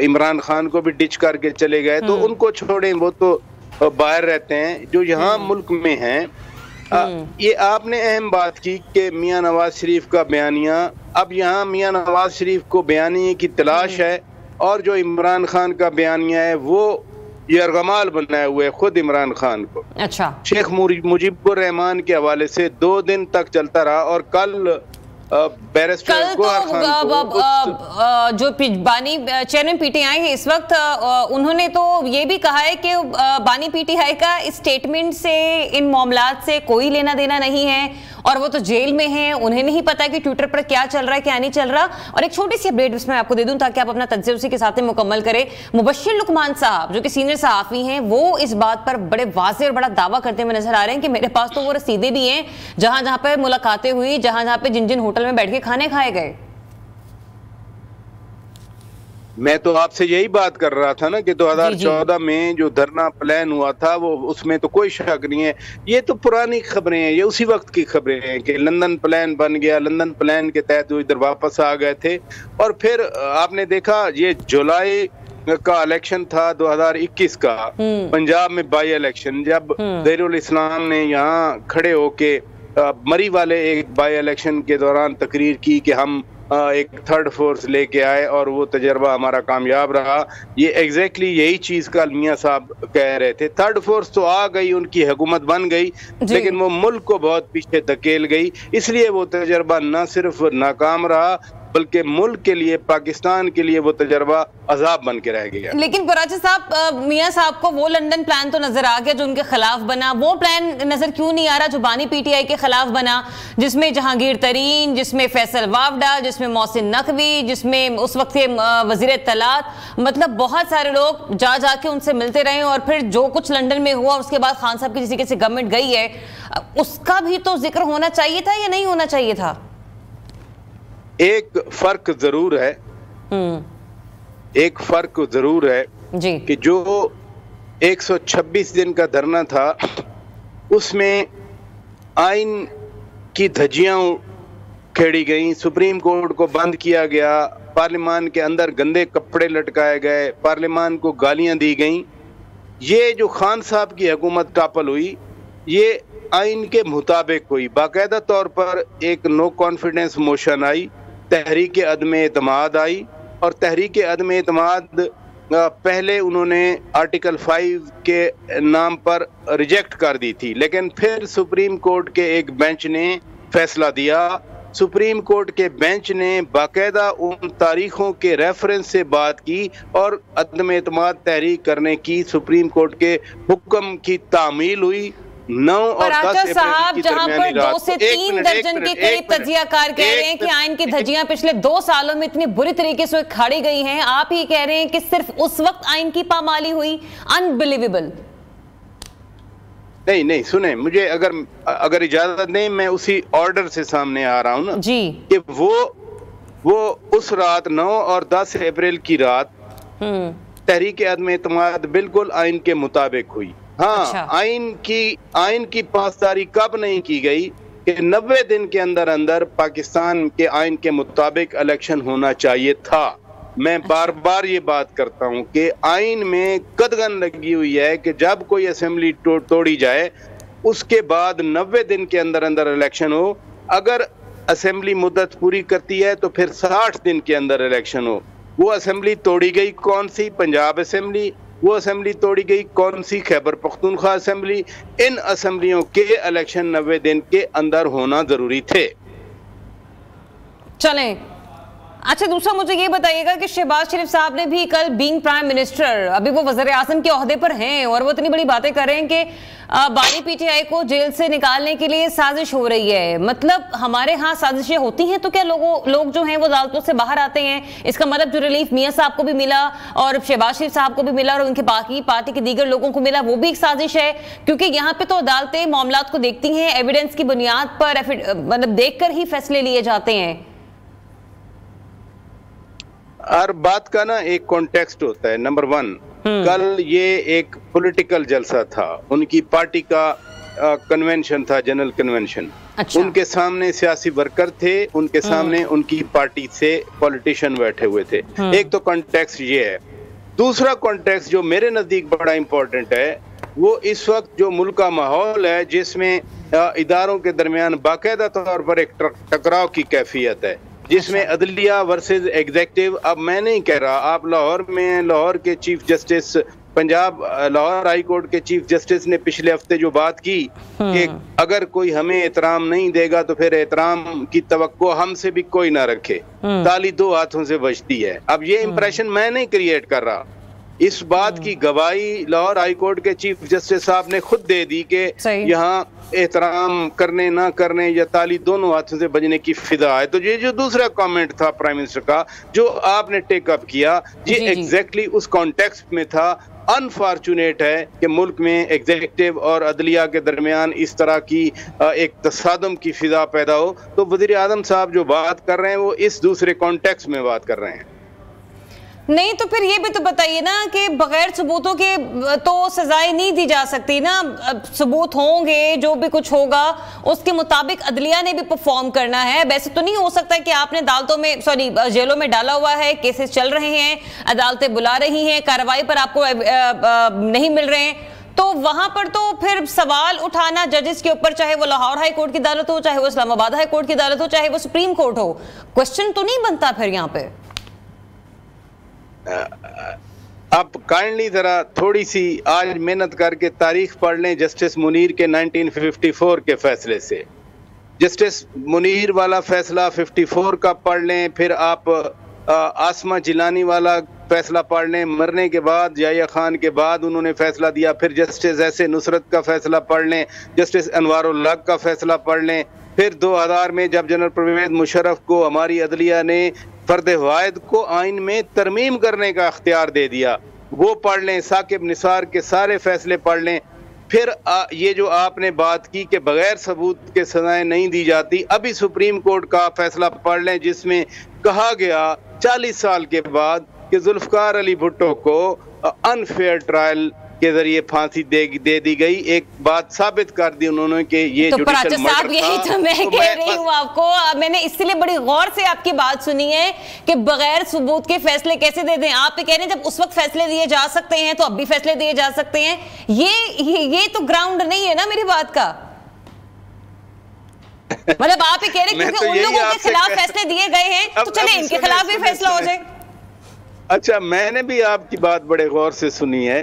इमरान खान को भी डिच करके चले गए, तो उनको छोड़ें, वो तो बाहर रहते हैं। जो यहाँ मुल्क में हैं, ये आपने अहम बात की कि मियां नवाज शरीफ का बयानिया, अब यहाँ मियां नवाज शरीफ को बयानिए की तलाश है और जो इमरान खान का बयानिया है वो यरगमाल बनाए हुए खुद इमरान खान को। अच्छा, शेख मुजीबुर रहमान के हवाले से 2 दिन तक चलता रहा और कल बैरिस्टर गोहर खान जो बानी चेयरमैन पीटीआई है इस वक्त, उन्होंने तो ये भी कहा है कि बानी पीटीआई का इस स्टेटमेंट से, इन मामलात से कोई लेना देना नहीं है और वो तो जेल में हैं, उन्हें नहीं पता कि ट्विटर पर क्या चल रहा है क्या नहीं चल रहा। और एक छोटी सी अपडेट इसमें आपको दे दूं ताकि आप अपना तज्ज़िया उसी के साथ ही मुकम्मल करें। मुबश्शिर लुकमान साहब जो कि सीनियर सहाफ़ी हैं, वो इस बात पर बड़े वाज़ेह और बड़ा दावा करते हुए नजर आ रहे हैं कि मेरे पास तो वो रसीदें भी हैं जहां जहां पर मुलाकातें हुई, जहां जहां पे जिन जिन होटल में बैठ के खाने खाए गए। मैं तो आपसे यही बात कर रहा था ना कि 2014 में जो धरना प्लान हुआ था वो, उसमें तो कोई शक नहीं है। ये तो पुरानी खबरें हैं, ये उसी वक्त की खबरें हैं कि लंदन प्लान बन गया, लंदन प्लान के तहत वो इधर वापस आ गए थे। और फिर आपने देखा ये जुलाई का इलेक्शन था 2021 का, पंजाब में बाई इलेक्शन, जब ज़हीरुल इस्लाम ने यहाँ खड़े होके मरी वाले एक बाई इलेक्शन के दौरान तकरीर की कि हम एक थर्ड फोर्स लेके आए और वो तजर्बा हमारा कामयाब रहा। ये एग्जैक्टली यही चीज का मियां साहब कह रहे थे। थर्ड फोर्स तो आ गई, उनकी हुकूमत बन गई, लेकिन वो मुल्क को बहुत पीछे धकेल गई, इसलिए वो तजर्बा न सिर्फ नाकाम रहा बल्कि मुल्क के लिए, पाकिस्तान के लिए वो तजर्बा अजाब बन के रह गया। लेकिन कराची साहब, मियां साहब को वो लंदन प्लान तो नजर आ गया जो उनके खिलाफ बना, वो प्लान नजर क्यों नहीं आ रहा जो बानी पीटीआई के खिलाफ बना, जिसमें जहांगीर तरीन, जिसमें फैसल वावडा, जिसमें मोहसिन नकवी, जिसमें उस वक्त के वजीर इत्तलात, मतलब बहुत सारे लोग जाके उनसे मिलते रहे, और फिर जो कुछ लंदन में हुआ उसके बाद खान साहब की जिस तरीके से गवर्नमेंट गई है, उसका भी तो जिक्र होना चाहिए था या नहीं होना चाहिए था? एक फर्क जरूर है, एक फर्क जरूर है जी, कि जो 126 दिन का धरना था उसमें आइन की धज्जियां खेड़ी गई, सुप्रीम कोर्ट को बंद किया गया, पार्लियामान के अंदर गंदे कपड़े लटकाए गए, पार्लियामान को गालियां दी गई। ये जो खान साहब की हुकूमत टापल हुई, ये आइन के मुताबिक हुई। बाकायदा तौर पर एक नो कॉन्फिडेंस मोशन आई, तहरीक अदम एतमाद आई, और तहरीक अदम एतमाद पहले उन्होंने आर्टिकल 5 के नाम पर रिजेक्ट कर दी थी, लेकिन फिर सुप्रीम कोर्ट के एक बेंच ने फैसला दिया। सुप्रीम कोर्ट के बेंच ने बाकायदा उन तारीखों के रेफरेंस से बात की और अदम एतमाद तहरीक करने की सुप्रीम कोर्ट के हुक्म की तामील हुई। 9 और 10 साहब, जहां पर 2 से 3 दर्जन के करीब तजियाकार कह रहे हैं कि आइन की धज्जियां पिछले 2 सालों में इतनी बुरी तरीके से खाड़ी गई हैं, आप ही कह रहे हैं कि सिर्फ उस वक्त आइन की पामाली हुई। अनबिलीवेबल। नहीं सुने, मुझे अगर इजाजत दें, मैं उसी ऑर्डर से सामने आ रहा हूं ना जी, कि वो उस रात 9 और 10 अप्रैल की रात तहरीक अदम एतमाद बिल्कुल आइन के मुताबिक हुई। हाँ, अच्छा। आइन की पासदारी कब नहीं की गई कि 90 दिन के अंदर अंदर पाकिस्तान के आइन के मुताबिक इलेक्शन होना चाहिए था। मैं बार बार ये बात करता हूँ कि आइन में कदगन लगी हुई है कि जब कोई असेंबली तोड़ी जाए उसके बाद 90 दिन के अंदर अंदर इलेक्शन हो। अगर असेंबली मुद्दत पूरी करती है तो फिर 60 दिन के अंदर इलेक्शन हो। वो असेंबली तोड़ी गई कौन सी? पंजाब असेंबली। वो असेंबली तोड़ी गई कौन सी? खैबर पख्तूनख्वा असेंबली। इन असेंबलियों के इलेक्शन 90 दिन के अंदर होना जरूरी थे। चलें, अच्छा, दूसरा मुझे ये बताइएगा कि शहबाज शरीफ साहब ने भी कल बीइंग प्राइम मिनिस्टर, अभी वो वज़ीर आज़म के ओहदे पर हैं और वो इतनी बड़ी बातें कर रहे हैं कि बानी पीटीआई को जेल से निकालने के लिए साजिश हो रही है। मतलब हमारे यहाँ साजिशें होती हैं तो क्या लोग जो हैं वो अदालतों से बाहर आते हैं? इसका मतलब जो रिलीफ मियां साहब को भी मिला और शहबाज शरीफ साहब को भी मिला और उनके बाकी पार्टी के दीगर लोगों को मिला, वो भी एक साजिश है? क्योंकि यहाँ पे तो अदालतें मामलात को देखती हैं, एविडेंस की बुनियाद पर, मतलब देखकर ही फैसले लिए जाते हैं। हर बात का ना एक कॉन्टेक्स्ट होता है। नंबर 1, कल ये एक पॉलिटिकल जलसा था, उनकी पार्टी का कन्वेंशन था, जनरल कन्वेंशन। अच्छा। उनके सामने सियासी वर्कर थे, उनके सामने उनकी पार्टी से पॉलिटिशियन बैठे हुए थे। एक तो कॉन्टेक्स्ट ये है। दूसरा कॉन्टेक्स्ट जो मेरे नजदीक बड़ा इंपॉर्टेंट है, वो इस वक्त जो मुल्क का माहौल है जिसमें इदारों के दरमियान बाकायदा तौर पर एक टकराव की कैफियत है, जिसमें अदलिया वर्सेस एग्जीक्यूटिव। अब मैं नहीं कह रहा, आप लाहौर में लाहौर के chief justice, Punjab Lahore high court के चीफ जस्टिस ने पिछले हफ्ते जो बात की कि अगर कोई हमें एहतराम नहीं देगा तो फिर एहतराम की तवक्को हमसे भी कोई ना रखे, ताली 2 हाथों से बजती है। अब ये इंप्रेशन मैं नहीं क्रिएट कर रहा, इस बात की गवाही लाहौर हाई कोर्ट के चीफ जस्टिस साहब ने खुद दे दी कि यहाँ एहतराम करने ना करने या ताली दोनों हाथों से बजने की फिदा है। तो ये जो दूसरा कमेंट था प्राइम मिनिस्टर का जो आपने टेक अप किया, ये एग्जैक्टली उस कॉन्टेक्स्ट में था। अनफॉर्चुनेट है कि मुल्क में एग्जीक्यूटिव और अदलिया के दरमियान इस तरह की एक तसादम की फिजा पैदा हो। तो वज़ीर आज़म साहब जो बात कर रहे हैं वो इस दूसरे कॉन्टेक्स्ट में बात कर रहे हैं। नहीं तो फिर ये भी तो बताइए ना कि बगैर सबूतों के तो सजाएं नहीं दी जा सकती ना। सबूत होंगे, जो भी कुछ होगा उसके मुताबिक अदलिया ने भी परफॉर्म करना है। वैसे तो नहीं हो सकता कि आपने अदालतों में जेलों में डाला हुआ है, केसेस चल रहे हैं, अदालतें बुला रही हैं, कार्रवाई पर आपको नहीं मिल रहे हैं, तो वहां पर तो फिर सवाल उठाना जजेस के ऊपर, चाहे वो लाहौर हाई कोर्ट की अदालत हो, चाहे वो इस्लामाबाद हाई कोर्ट की अदालत हो, चाहे वो सुप्रीम कोर्ट हो, क्वेश्चन तो नहीं बनता फिर यहाँ पे। आप काइंडली जरा थोड़ी सी आज मेहनत करके तारीख पढ़ लें जस्टिस मुनीर के 1954 के फैसले से। जस्टिस मुनीर वाला फैसला 54 का पढ़ लें, फिर आप आसमा जिलानी वाला फैसला पढ़ लें, मरने के बाद याहिया खान के बाद उन्होंने फैसला दिया। फिर जस्टिस ऐसे नुसरत का फैसला पढ़ लें, जस्टिस अनवारुल हक का फैसला पढ़ लें। फिर 2000 में जब जनरल परवेज मुशर्रफ को हमारी अदलिया ने फर्द वाहिद को आइन में तरमीम करने का अख्तियार दे दिया, वो पढ़ लें। साकिब निसार के सारे फैसले पढ़ लें। फिर ये जो आपने बात की कि बगैर सबूत के सजाएं नहीं दी जाती, अभी सुप्रीम कोर्ट का फैसला पढ़ लें जिसमें कहा गया 40 साल के बाद कि जुल्फकार अली भुट्टो को अनफेयर ट्रायल के जरिए फांसी दे दी गई। एक बात साबित कर दी उन्होंने कि ये तो जुडिशल मर्डर था। यही तो मैं कह रही हूँ आपको, मैंने इसलिए बड़ी गौर से आपकी बात सुनी है कि बगैर सबूत के फैसले कैसे दे दें। आप कह रहे हैं जब उस वक्त फैसले दिए जा सकते हैं तो अब भी फैसले दिए जा सकते हैं। ये तो ग्राउंड नहीं है ना मेरी बात का। मतलब आप ये कह रहे हैं क्योंकि उन लोगों के खिलाफ फैसले दिए गए हैं तो चले इनके खिलाफ भी फैसला हो जाए। अच्छा, मैंने भी आपकी बात बड़े गौर से सुनी है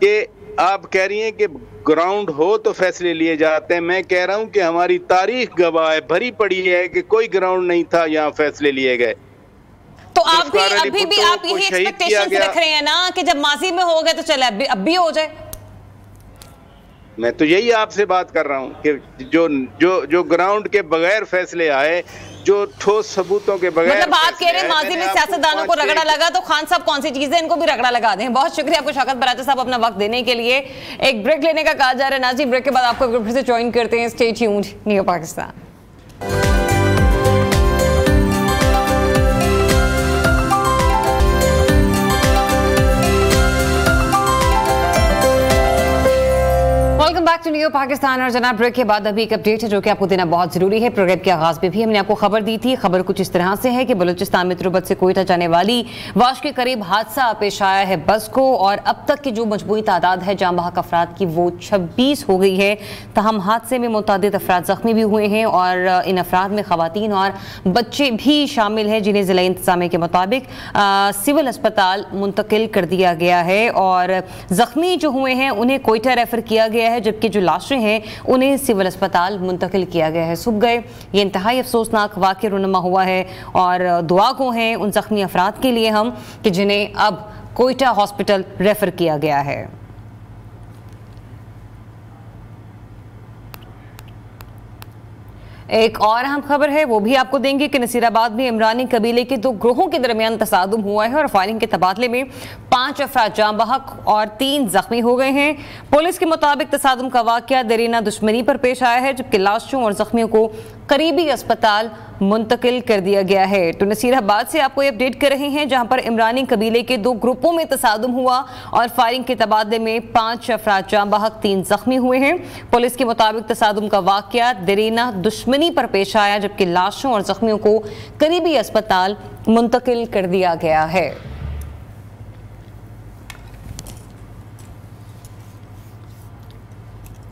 कि आप कह रही हैं कि ग्राउंड हो तो फैसले लिए जाते हैं। मैं कह रहा हूं कि हमारी तारीख गवाह है, भरी पड़ी है कि कोई ग्राउंड नहीं था, यहाँ फैसले लिए गए। तो आप भी अभी भी आप यही एक्सपेक्टेशंस रख रहे हैं ना कि जब माजी में हो गए तो चले अब भी हो जाए। मैं तो यही आपसे बात कर रहा हूं कि जो ग्राउंड के बगैर फैसले आए, जो ठोस सबूतों के बगैर, मतलब आप कह रहे हैं माजी में सियासतदानों को रगड़ा लगा तो खान साहब कौन सी चीजें इनको भी रगड़ा लगा दें। बहुत शुक्रिया आपको शौकत बराचा साहब अपना वक्त देने के लिए। एक ब्रेक लेने का कहा जा रहा है नाज़रीन, ब्रेक के बाद आपको फिर से ज्वाइन करते हैं। Stay tuned, new Pakistan. Welcome back to new Pakistan. और जनाब ब्रेक के बाद अभी एक अपडेट है जो कि आपको देना बहुत जरूरी है। प्रोग्राम के आगाज में भी हमने आपको खबर दी थी। खबर कुछ इस तरह से है कि बलूचिस्तान में तुर्बत से कोयटा जाने वाली वाश के करीब हादसा पेश आया है बस को, और अब तक की जो मजमूई तादाद है जाँ बहक अफराद की वो 26 हो गई है। तहम हादसे में मुतअद्दिद अफराद जख्मी भी हुए हैं और इन अफराद में खवातीन और बच्चे भी शामिल हैं जिन्हें जिला इंतजामिया के मुताबिक सिविल अस्पताल मुंतकिल कर दिया गया है। और जख्मी जो हुए हैं उन्हें कोयटा रेफर किया गया है, जबकि जो लाशें हैं उन्हें सिविल अस्पताल मुंतकिल किया गया है। सुबह गए ये इंतहाई अफसोसनाक वाक़या रुनमा हुआ है और दुआ को हैं उन जख्मी अफराद के लिए हम कि जिन्हें अब कोयटा हॉस्पिटल रेफर किया गया है। एक और अहम खबर है वो भी आपको देंगे कि नसीराबाद में इमरानी कबीले के 2 ग्रोहों के दरमियान तसादुम हुआ है और फायरिंग के तबादले में 5 अफराद जाँ बहक और 3 जख्मी हो गए हैं। पुलिस के मुताबिक तसादुम का वाक़या दरीना दुश्मनी पर पेश आया है, जबकि लाशों और जख्मियों को करीबी अस्पताल मुंतकिल कर दिया गया है। तो नसीराबाद से आपको अपडेट कर रहे हैं जहां पर इमरानी कबीले के 2 ग्रुपों में तसादुम हुआ और फायरिंग के तबादले में 5 अफराद जाँ बहक 3 जख्मी हुए हैं। पुलिस के मुताबिक तसादुम का वाक़या दरीना दुश्मनी पर पेश आया, जबकि लाशों और जख्मियों को करीबी अस्पताल मुंतकिल कर दिया गया है।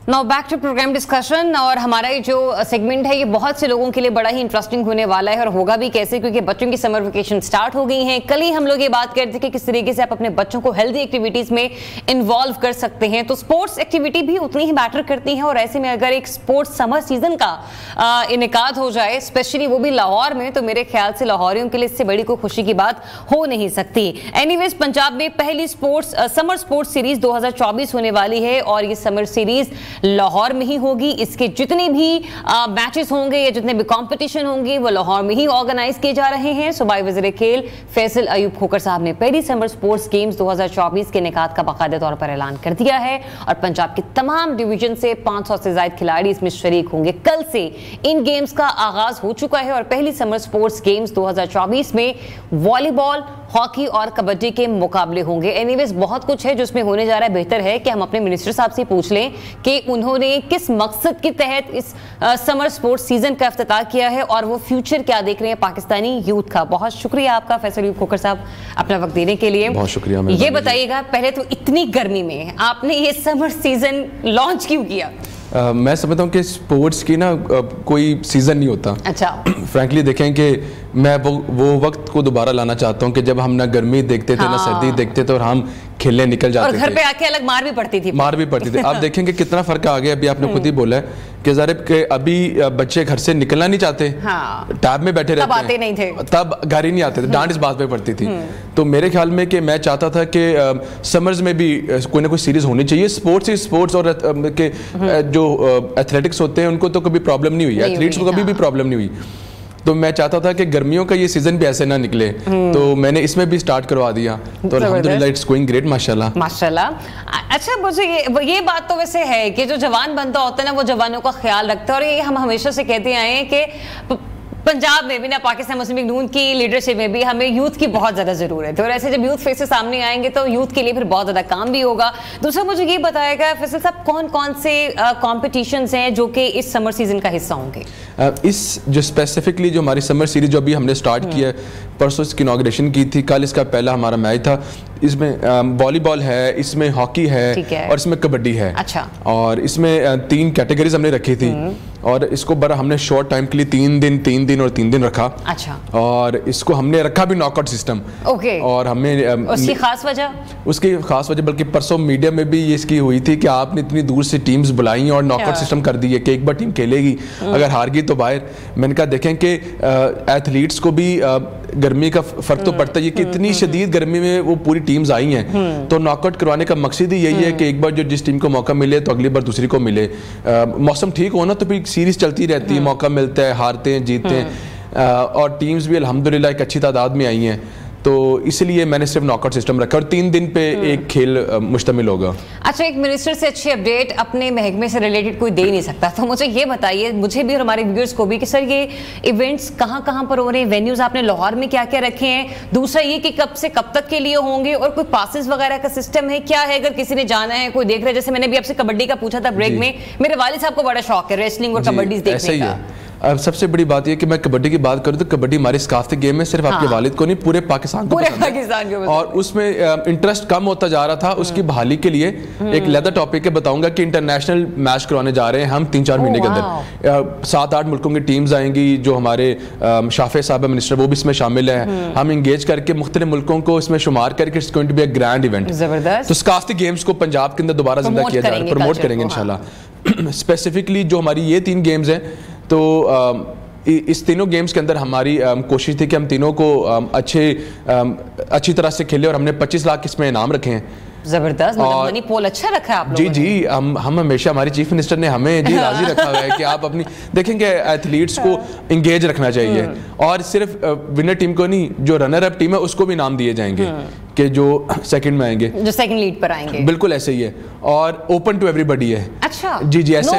Now back to program discussion. और हमारा ये जो सेगमेंट है ये बहुत से लोगों के लिए बड़ा ही इंटरेस्टिंग होने वाला है, और होगा भी कैसे, क्योंकि बच्चों की समर वेकेशन स्टार्ट हो गई हैं। कल ही हम लोग ये बात करते थे कि किस तरीके से आप अपने बच्चों को हेल्दी एक्टिविटीज में इन्वॉल्व कर सकते हैं। तो स्पोर्ट्स एक्टिविटी भी उतनी ही मैटर करती है, और ऐसे में अगर एक स्पोर्ट्स समर सीजन का इनेकाद हो जाए, स्पेशली वो भी लाहौर में, तो मेरे ख्याल से लाहौरियों के लिए इससे बड़ी कोई खुशी की बात हो नहीं सकती। एनीवेज, पंजाब में पहली समर स्पोर्ट्स सीरीज 2024 होने वाली है, और ये समर सीरीज लाहौर में ही होगी। इसके जितने भी मैचेस होंगे या जितने भी कंपटीशन होंगे वो लाहौर में ही ऑर्गेनाइज किए जा रहे हैं। सूबाई वज़ीर खेल फैसल अयूब खोकर साहब ने पहली समर स्पोर्ट्स गेम्स 2024 के इनेकाद का बाकायदा तौर पर ऐलान कर दिया है, और पंजाब के तमाम डिवीजन से 500 से ज्यादा खिलाड़ी इसमें शरीक होंगे। कल से इन गेम्स का आगाज हो चुका है, और पहली समर स्पोर्ट्स गेम्स 2024 में वॉलीबॉल, हॉकी और कबड्डी के मुकाबले होंगे। एनीवेज बहुत कुछ है जो इसमें होने जा रहा है। बेहतर है कि हम अपने मिनिस्टर साहब से पूछ लें कि उन्होंने किस मकसद के तहत इस समर स्पोर्ट्स सीजन का इफ्तिताह किया है और वो फ्यूचर क्या देख रहे हैं पाकिस्तानी यूथ का। बहुत शुक्रिया आपका फैसल अयूब खोखर साहब अपना वक्त देने के लिए। बहुत शुक्रिया। ये बताइएगा, पहले तो इतनी गर्मी में आपने ये समर सीजन लॉन्च क्यों किया? मैं समझता हूँ कि स्पोर्ट्स की ना कोई सीजन नहीं होता। अच्छा। फ्रैंकली देखें कि मैं वो वक्त को दोबारा लाना चाहता हूँ कि जब हम ना गर्मी देखते थे ना सर्दी देखते थे और हम खेलने निकल जाते थे और घर पे आके अलग मार भी पड़ती थी। आप देखेंगे कितना फर्क आ गया। अभी आपने खुद ही बोला है कि ज़ाहिर के अभी बच्चे घर से निकलना नहीं चाहते, टैब में बैठे रहते हैं, आते नहीं थे, तब घर ही नहीं आते थे, डांट इस बात पे पड़ती थी। तो मेरे ख्याल में कि मैं चाहता था कि समर्स में भी कोई ना कोई सीरीज होनी चाहिए। स्पोर्ट्स और जो एथलेटिक्स होते हैं उनको तो कभी प्रॉब्लम नहीं हुई, एथलीट्स को कभी भी प्रॉब्लम नहीं हुई। तो मैं चाहता था कि गर्मियों का ये सीजन भी ऐसे ना निकले, तो मैंने इसमें भी स्टार्ट करवा दिया। तो अल्हम्दुलिल्लाह इट्स गोइंग ग्रेट, माशाल्लाह। अच्छा, मुझे ये बात तो वैसे है कि जो जवान बंदा होता है ना वो जवानों का ख्याल रखता है, और ये हम हमेशा से कहते आए हैं कि पंजाब में भी ना पाकिस्तान मुस्लिम लीग नून की लीडरशिप में भी हमें यूथ की बहुत ज़्यादा ज़रूरत है, और ऐसे जब यूथ फेसेस सामने आएंगे तो यूथ के लिए फिर बहुत ज़्यादा काम भी होगा। दूसरा मुझे ये बताएगा फैसल साहब, कौन कौन से कॉम्पिटिशंस हैं जो कि इस समर सीजन का हिस्सा होंगे? इस जो स्पेसिफिकली जो हमारी समर सीरीज जो अभी हमने स्टार्ट किया है, परसों इसकी इनॉग्रेशन की थी, कल इसका पहला हमारा मैच था। इसमें वॉलीबॉल है, इसमें हॉकी है और इसमें कबड्डी है। अच्छा। और इसमें 3 कैटेगरीज हमने रखी थी और इसको बड़ा हमने शॉर्ट टाइम के लिए 3 दिन और 3 दिन रखा। अच्छा। और इसको हमने रखा भी नॉकआउट सिस्टम। ओके। और हमें उसकी खास वजह बल्कि परसों मीडिया में भी ये इसकी हुई थी कि आपने इतनी दूर से टीम्स बुलाई और नॉकआउट सिस्टम कर दी है कि एक बार टीम खेलेगी, अगर हार गई तो बाहर। मैंने कहा देखें कि एथलीट्स को भी गर्मी का फर्क तो पड़ता है कि इतनी शदीद गर्मी में वो पूरी टीम्स आई हैं, तो नॉकआउट करवाने का मकसद ही यही है कि एक बार जो जिस टीम को मौका मिले तो अगली बार दूसरी को मिले। मौसम ठीक हो ना तो फिर सीरीज चलती रहती है, मौका मिलता है, हारते हैं जीतते हैं, और टीम्स भी अल्हम्दुलिल्लाह एक अच्छी तादाद में आई हैं। तो इसलिए मैंने सिर्फ नॉकआउट सिस्टम रखा और 3 दिन पे एक खेल मुश्तमिल होगा। अच्छा, एक मिनिस्टर से अच्छी अपडेट अपने महकमे से रिलेटेड कोई दे नहीं सकता, तो मुझे ये बताइए, मुझे भी और हमारे व्यूअर्स को भी, कि सर ये इवेंट्स कहाँ कहाँ पर हो रहे हैं, वेन्यूज आपने लाहौर में क्या क्या रखे हैं, दूसरा ये कि कब से कब तक के लिए होंगे, और कोई पासेस वगैरह का सिस्टम है क्या है अगर किसी ने जाना है, कोई देख रहा है? जैसे मैंने भी आपसे कबड्डी का पूछा था ब्रेक में, मेरे वालिद साहब को बड़ा शौक है रेसलिंग और कबड्डी देखने का। अब सबसे बड़ी बात यह कि मैं कबड्डी की बात करूं तो कबड्डी हमारी सकाफती गेम है, सिर्फ आपके वालिद को नहीं पूरे पाकिस्तान को पसंद है। और उसमें इंटरेस्ट कम होता जा रहा था, उसकी बहाली के लिए एक लेदर टॉपिक है, बताऊंगा कि इंटरनेशनल मैच करवाने जा रहे हैं हम 3-4 महीने के अंदर। 7-8 मुल्कों की टीम्स आएंगी, जो हमारे शाफे साहब मिनिस्टर वो भी इसमें शामिल है। हम इंगेज करके मुख्तलिफ मुल्कों को इसमें शुमार करके it's going to be a grand event. तो सकाफती गेम्स को पंजाब के अंदर दोबारा जिंदा किया जा रहा है, प्रमोट करेंगे इंशाल्लाह। स्पेसिफिकली जो हमारी ये 3 गेम्स हैं, तो इस तीनों गेम्स के अंदर हमारी कोशिश थी कि हम तीनों को अच्छी तरह से खेले, और हमने 25 लाख इसमें इनाम रखे हैं। जबरदस्त, मतलब मनी पोल अच्छा रखा है आप लोगों ने। जी हम हमेशा, हमारी चीफ मिनिस्टर ने हमें जी राजी रखा हुआ है कि आप अपनी देखेंगे एथलीट्स को इंगेज रखना चाहिए, और सिर्फ विनर टीम को नहीं, जो रनर अप टीम है उसको भी इनाम दिए जाएंगे कि जो सेकंड में आएंगे, जो सेकंड लीड पर आएंगे। बिल्कुल ऐसे ही है, और ओपन टू एवरीबॉडी है। अच्छा। जी ऐसे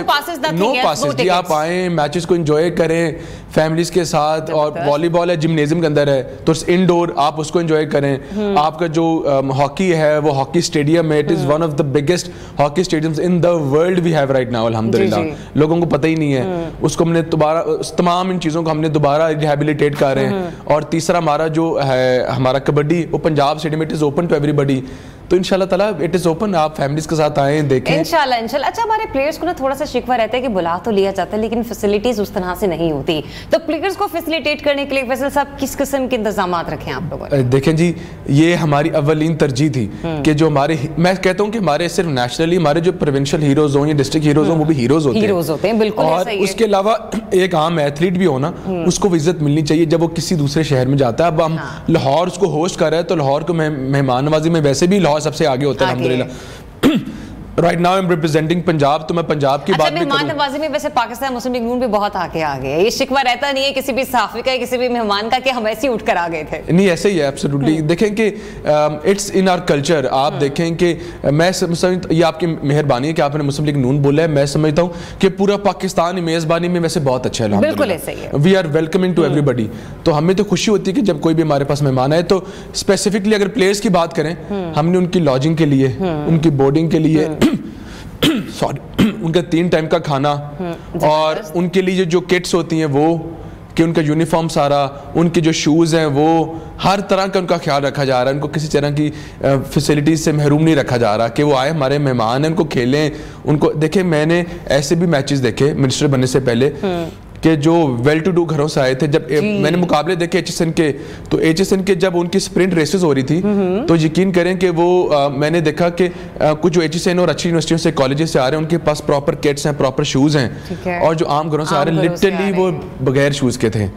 नो पासेस जी, आप आए मैचेस को एंजॉय करें फैमिलीज के साथ, और वॉलीबॉल है जिम्नेजियम के अंदर है तो इनडोर आप उसको एंजॉय करें। आपका जो हॉकी है वो हॉकी स्टेडियम है, it is one of the biggest hockey stadiums in the world we have right now अल्हम्दुलिल्लाह। लोगों को पता ही नहीं है, उसको हमने दोबारा, तमाम इन चीज़ों को हमने दोबारा रिहैबिलिटेट कर रहे हैं। और तीसरा हमारा जो है हमारा कबड्डी, वो Punjab stadium, it is open to everybody. तो इंशाल्लाह ताला इट इज ओपन, आप फैमिलीज के साथ आए देखें इंशाल्लाह। अच्छा, हमारे प्लेयर्स को ना थोड़ा सा शिकवा रहता है कि बुला तो लिया जाता है लेकिन फैसिलिटीज उस तरह से नहीं होती, तो प्लेयर्स को फैसिलिटेट करने के लिए फैसल साहब किस किस्म के इंतजाम रखे हैं आप लोगों ने? देखें जी, ये हमारी अव्वलीन तरजीह थी कि जो हमारे, मैं कहता हूँ कि हमारे सिर्फ नेशनली हमारे जो प्रोविंशियल हीरोज हों या डिस्ट्रिक्ट हीरोज हों, वो भी हीरोज होते हैं बिल्कुल। और उसके अलावा एक आम एथलीट भी हो ना, उसको भी इज्जत मिलनी चाहिए जब वो किसी दूसरे शहर में जाता है। अब हम लाहौर उसको होस्ट कर रहे हैं, तो लाहौर को मेहमान नवाजी में वैसे भी लाहौर सबसे आगे होता है अल्हम्दुलिल्लाह। Right now I am representing Punjab, तो मैं पंजाब की बात भी मेहमान नवाजी में वैसे पाकिस्तान मुस्लिम लीग नून भी बहुत आगे आ गए, ये शिकवा रहता नहीं है किसी भी सहाफी का, किसी भी मेहमान का कि हम ऐसे ही उठकर आ गए थे। नहीं ऐसे ही है एब्सोल्युटली। देखें कि इट्स इन आवर कल्चर। आप देखें कि मैं समझता, ये आपकी मेहरबानी है कि आपने मुस्लिम लीग नून बोला है। मैं समझता हूँ कि पूरा पाकिस्तान मेजबानी में वैसे बहुत अच्छा है, बिल्कुल ऐसे ही है। We are welcoming to everybody. तो हमें तो खुशी होती है कि जब कोई भी हमारे पास मेहमान आए। तो स्पेसिफिकली अगर प्लेयर्स की बात करें, हमने उनकी लॉजिंग के लिए, उनकी बोर्डिंग के लिए सॉरी उनका 3 टाइम का खाना, और उनके लिए जो किट्स होती हैं वो, कि उनका यूनिफॉर्म सारा, उनके जो शूज़ हैं वो, हर तरह का उनका ख्याल रखा जा रहा है। उनको किसी तरह की फैसिलिटीज़ से महरूम नहीं रखा जा रहा कि वो आए हमारे मेहमान हैं, उनको खेलें, उनको देखें। मैंने ऐसे भी मैचेस देखे मिनिस्टर बनने से पहले कि जो वेल टू डू घरों से आए थे, जब मैंने मुकाबले देखे एचएसएन के, तो एचएसएन के जब उनकी स्प्रिंट रेसेस हो रही थी, तो यकीन करें कि वो मैंने देखा कि कुछ जो एचएसएन और अच्छी यूनिवर्सिटियों से, कॉलेजेस से आ रहे हैं, उनके पास प्रॉपर किट्स हैं, प्रॉपर शूज़ हैं, और जो आम घरों से आ रहे हैं लिटरली वो बगैर शूज़ के थे।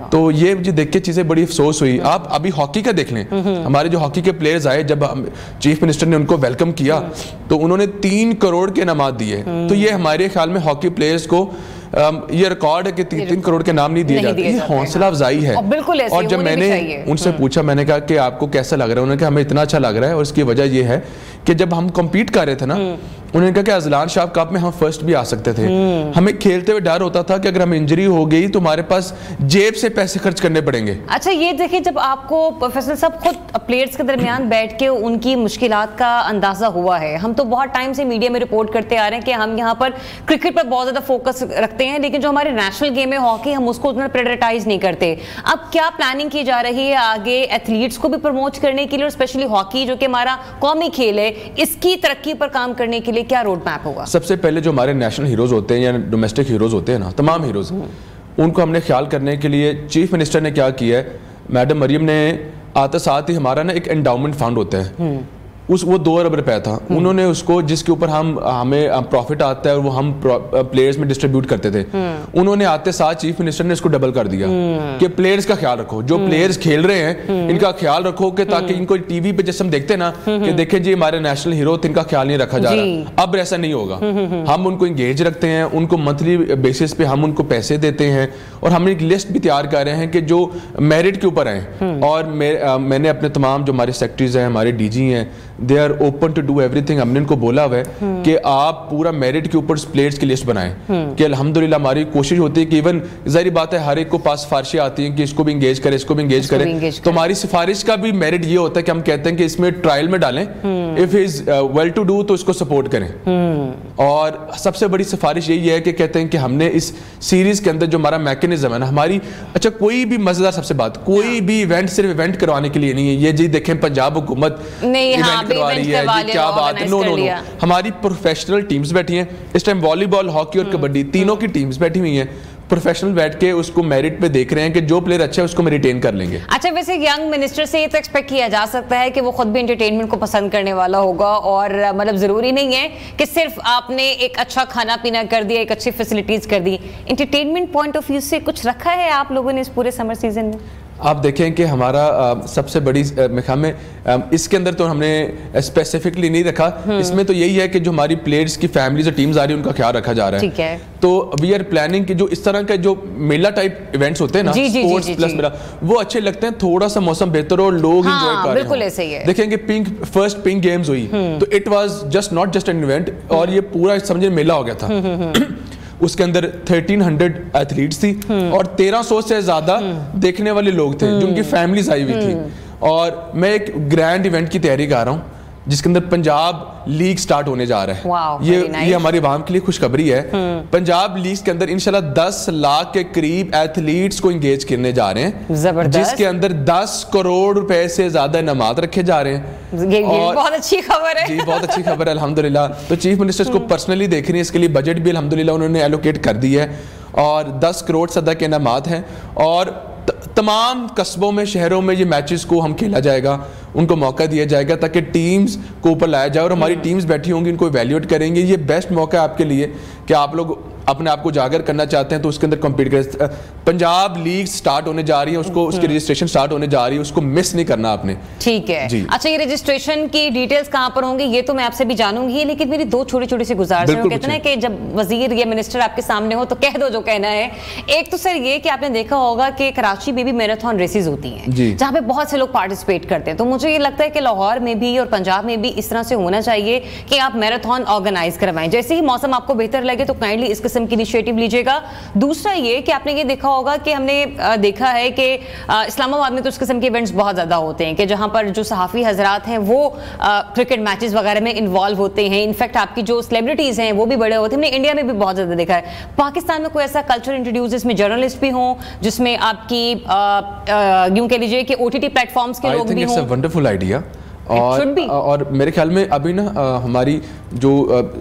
तो ये मुझे देख के चीज़ें बड़ी अफसोस हुई। आप अभी हॉकी का देख लें, हमारे जो हॉकी के प्लेयर्स आए, जब चीफ मिनिस्टर ने उनको वेलकम किया तो उन्होंने 3 करोड़ के इनामात दिए। तो ये हमारे ख्याल में हॉकी प्लेयर्स को ये रिकॉर्ड है कि 3 करोड़ के नाम नहीं दिए जाते। ये हौसला अफजाई है। और जब मैंने उनसे पूछा, मैंने कहा कि आपको कैसा लग रहा है, उन्होंने कहा हमें इतना अच्छा लग रहा है, और इसकी वजह ये है कि जब हम कम्पीट कर रहे थे ना, उन्होंने कहा कि अजलान शाह कप में हम फर्स्ट भी आ सकते थे। हमें खेलते हुए डर होता था कि अगर हमें इंजरी हो गई तो हमारे पास जेब से पैसे खर्च करने पड़ेंगे। अच्छा ये देखिए, जब आपको प्रोफेसर साहब खुद प्लेयर्स के दरमियान बैठ के उनकी मुश्किलात का अंदाजा हुआ है, हम तो बहुत टाइम से मीडिया में रिपोर्ट करते आ रहे हैं कि हम यहाँ पर क्रिकेट पर बहुत ज्यादा फोकस रखते हैं, लेकिन जो हमारे नेशनल गेम है हॉकी, हम उसको उतना प्रायोरिटाइज नहीं करते। अब क्या प्लानिंग की जा रही है आगे एथलीट्स को भी प्रमोट करने के लिए, और स्पेशली हॉकी जो कि हमारा कौमी खेल है, इसकी तरक्की पर काम करने के लिए क्या रोड मैप होगा? सबसे पहले जो हमारे नेशनल हीरोज होते हैं या डोमेस्टिक हीरोज होते हैं ना, तमाम हीरोज, उनको हमने ख्याल करने के लिए चीफ मिनिस्टर ने क्या किया है, मैडम मरियम ने आते साथ ही हमारा ना एक एंडाउमेंट फंड होता है, वो 2 अरब रुपए था, उन्होंने उसको, जिसके ऊपर हमें प्रॉफिट आता है और वो हम प्लेयर्स में डिस्ट्रीब्यूट करते थे, उन्होंने आते साथ चीफ मिनिस्टर ने इसको डबल कर दिया कि प्लेयर्स का ख्याल रखो, जो प्लेयर्स खेल रहे हैं इनका ख्याल रखो, कि ताकि इनको टीवी पे जैसे हम देखते हैं ना कि देखें जी हमारे नेशनल हीरो, इनका ख्याल नहीं रखा जा रहा। अब ऐसा नहीं होगा, हम उनको इंगेज रखते हैं, उनको मंथली बेसिस पे हम उनको पैसे देते हैं, और हम एक लिस्ट भी तैयार कर रहे हैं कि जो मेरिट के ऊपर हैं, और मैंने अपने तमाम जो हमारे सेक्रेटरीज हैं, हमारे डीजी हैं, they are open to do everything. हमने इनको बोला हुआ है कि आप पूरा मेरिट के ऊपर प्लेयर्स की लिस्ट बनाएं, कि अल्हम्दुलिल्लाह हमारी कोशिश होती है कि इवन जाहिर बात है हर एक को पास सिफारिशें आती हैं कि इसको भी इंगेज करें, इसको भी इंगेज करें, तो हमारी सिफारिश का भी मेरिट ये होता है कि हम कहते हैं कि इसमें ट्रायल में डालें, if is well to do तो इसको सपोर्ट करें। और सबसे बड़ी सिफारिश यही है कि कहते हैं कि हमने इस सीरीज के अंदर जो हमारा मैकेनिज्म है ना, हमारी, अच्छा कोई भी मजेदार, सबसे बात, कोई भी इवेंट सिर्फ इवेंट करवाने के लिए नहीं है। ये जी देखें पंजाब हुकूमत इवेंट करवा रही है, क्या बात है, नो, हमारी प्रोफेशनल टीम्स बैठी हैं इस टाइम, वॉलीबॉल, हॉकी और कबड्डी तीनों की टीम्स बैठी हुई हैं, प्रोफेशनल बैठ के उसको मेरिट पे देख रहे हैं कि जो प्लेयर अच्छा है उसको हम रिटेन कर लेंगे। अच्छा वैसे यंग मिनिस्टर से ये तो एक्सपेक्ट किया जा सकता है कि वो खुद भी एंटरटेनमेंट को पसंद करने वाला होगा, और मतलब जरूरी नहीं है कि सिर्फ आपने एक अच्छा खाना पीना कर दिया, एक अच्छी फैसिलिटीज कर दी, एंटरटेनमेंट पॉइंट ऑफ व्यू से कुछ रखा है आप लोगों ने इस पूरे समर सीजन में? आप देखें कि हमारा सबसे बड़ी मेरे में इसके अंदर तो हमने स्पेसिफिकली नहीं रखा, इसमें तो यही है कि जो हमारी प्लेयर्स की फैमिलीज और टीम्स आ रही है उनका ख्याल रखा जा रहा है। ठीक है। तो वी आर प्लानिंग कि जो इस तरह के जो मेला टाइप इवेंट्स होते हैं ना, स्पोर्ट्स प्लस मेला, वो अच्छे लगते हैं, थोड़ा सा मौसम बेहतर हो, लोग एंजॉय कर रहे हैं। बिल्कुल ऐसे ही है। देखेंगे फर्स्ट पिंक गेम्स हुई तो it was not just an event, और ये पूरा समझे मेला हो गया था। उसके अंदर 1300 एथलीट्स थी और 1300 से ज्यादा देखने वाले लोग थे जो उनकी फैमिलीज आई हुई थी। और मैं एक ग्रैंड इवेंट की तैयारी कर रहा हूँ जिसके अंदर पंजाब लीग स्टार्ट होने जा रहा है। ये हमारी आवाम के लिए खुशखबरी है। पंजाब लीग के अंदर इंशाल्लाह 10 लाख के करीब एथलीट्स को इंगेज करने जा रहे हैं, जिसके अंदर 10 करोड़ रुपए से ज्यादा इनामात रखे जा रहे हैं। ये बहुत अच्छी खबर है। जी बहुत अच्छी खबर है अल्हम्दुलिल्लाह। तो चीफ मिनिस्टर को पर्सनली देख रही है, इसके लिए बजट भी अल्हम्दुलिल्लाह उन्होंने एलोकेट कर दी है और 10 करोड़ सदा के इनामात हैं और तमाम कस्बों में शहरों में ये मैचेस को हम खेला जाएगा, उनको मौका दिया जाएगा ताकि टीम्स को ऊपर लाया जाए और हमारी टीम्स बैठी होंगी, इनको इवैल्यूएट करेंगे। ये बेस्ट मौका है आपके लिए कि आप लोग अपने आप को उजागर करना चाहते हैं तो उसके अंदर कॉम्पीट करें। पंजाब लीग स्टार्ट होने जा रही है, उसको उसकी रजिस्ट्रेशन स्टार्ट होने जा रही है, उसको मिस नहीं करना आपने। ठीक है जी। अच्छा, ये रजिस्ट्रेशन की डिटेल्स कहां पर होंगी ये तो मैं आपसे भी जानूंगी, लेकिन मेरी दो छोटी छोटी सी गुजारिश है। कहते हैं कि जब वजीर या मिनिस्टर आपके सामने हो तो कह दो जो कहना है। एक तो सर ये कि आपने देखा होगा कि कराची में भी मैराथन रेसेस होती हैं जहां पे बहुत से लोग पार्टिसिपेट करते हैं, तो मुझे ये लगता है कि लाहौर में भी और पंजाब में भी इस तरह से होना चाहिए कि आप मैराथन ऑर्गेनाइज करवाएं। जैसे ही मौसम आपको बेहतर लगे तो काइंडली इस किस्म की इनिशिएटिव लीजिएगा। दूसरा ये कि आपने ये देखा होगा कि हमने देखा है कि इस्लामाबाद में तो इस किस्म के इवेंट्स बहुत ज़्यादा होते हैं कि जहाँ पर जो सहाफ़ी हजरात हैं वो क्रिकेट मैचेस वगैरह में इन्वॉल्व होते हैं। इनफैक्ट आपकी जो सेलिब्रिटीज़ हैं वो भी बड़े होते हैं। हमने इंडिया में भी बहुत ज़्यादा देखा है। पाकिस्तान में कोई ऐसा कल्चर इंट्रोड्यूस जिसमें जर्नलिस्ट भी हों, जिसमें आपकी यूँ कह लीजिए कि OTT प्लेटफॉर्म्स के लोग भी हों। Wonderful idea. और मेरे ख्याल में अभी ना हमारी जो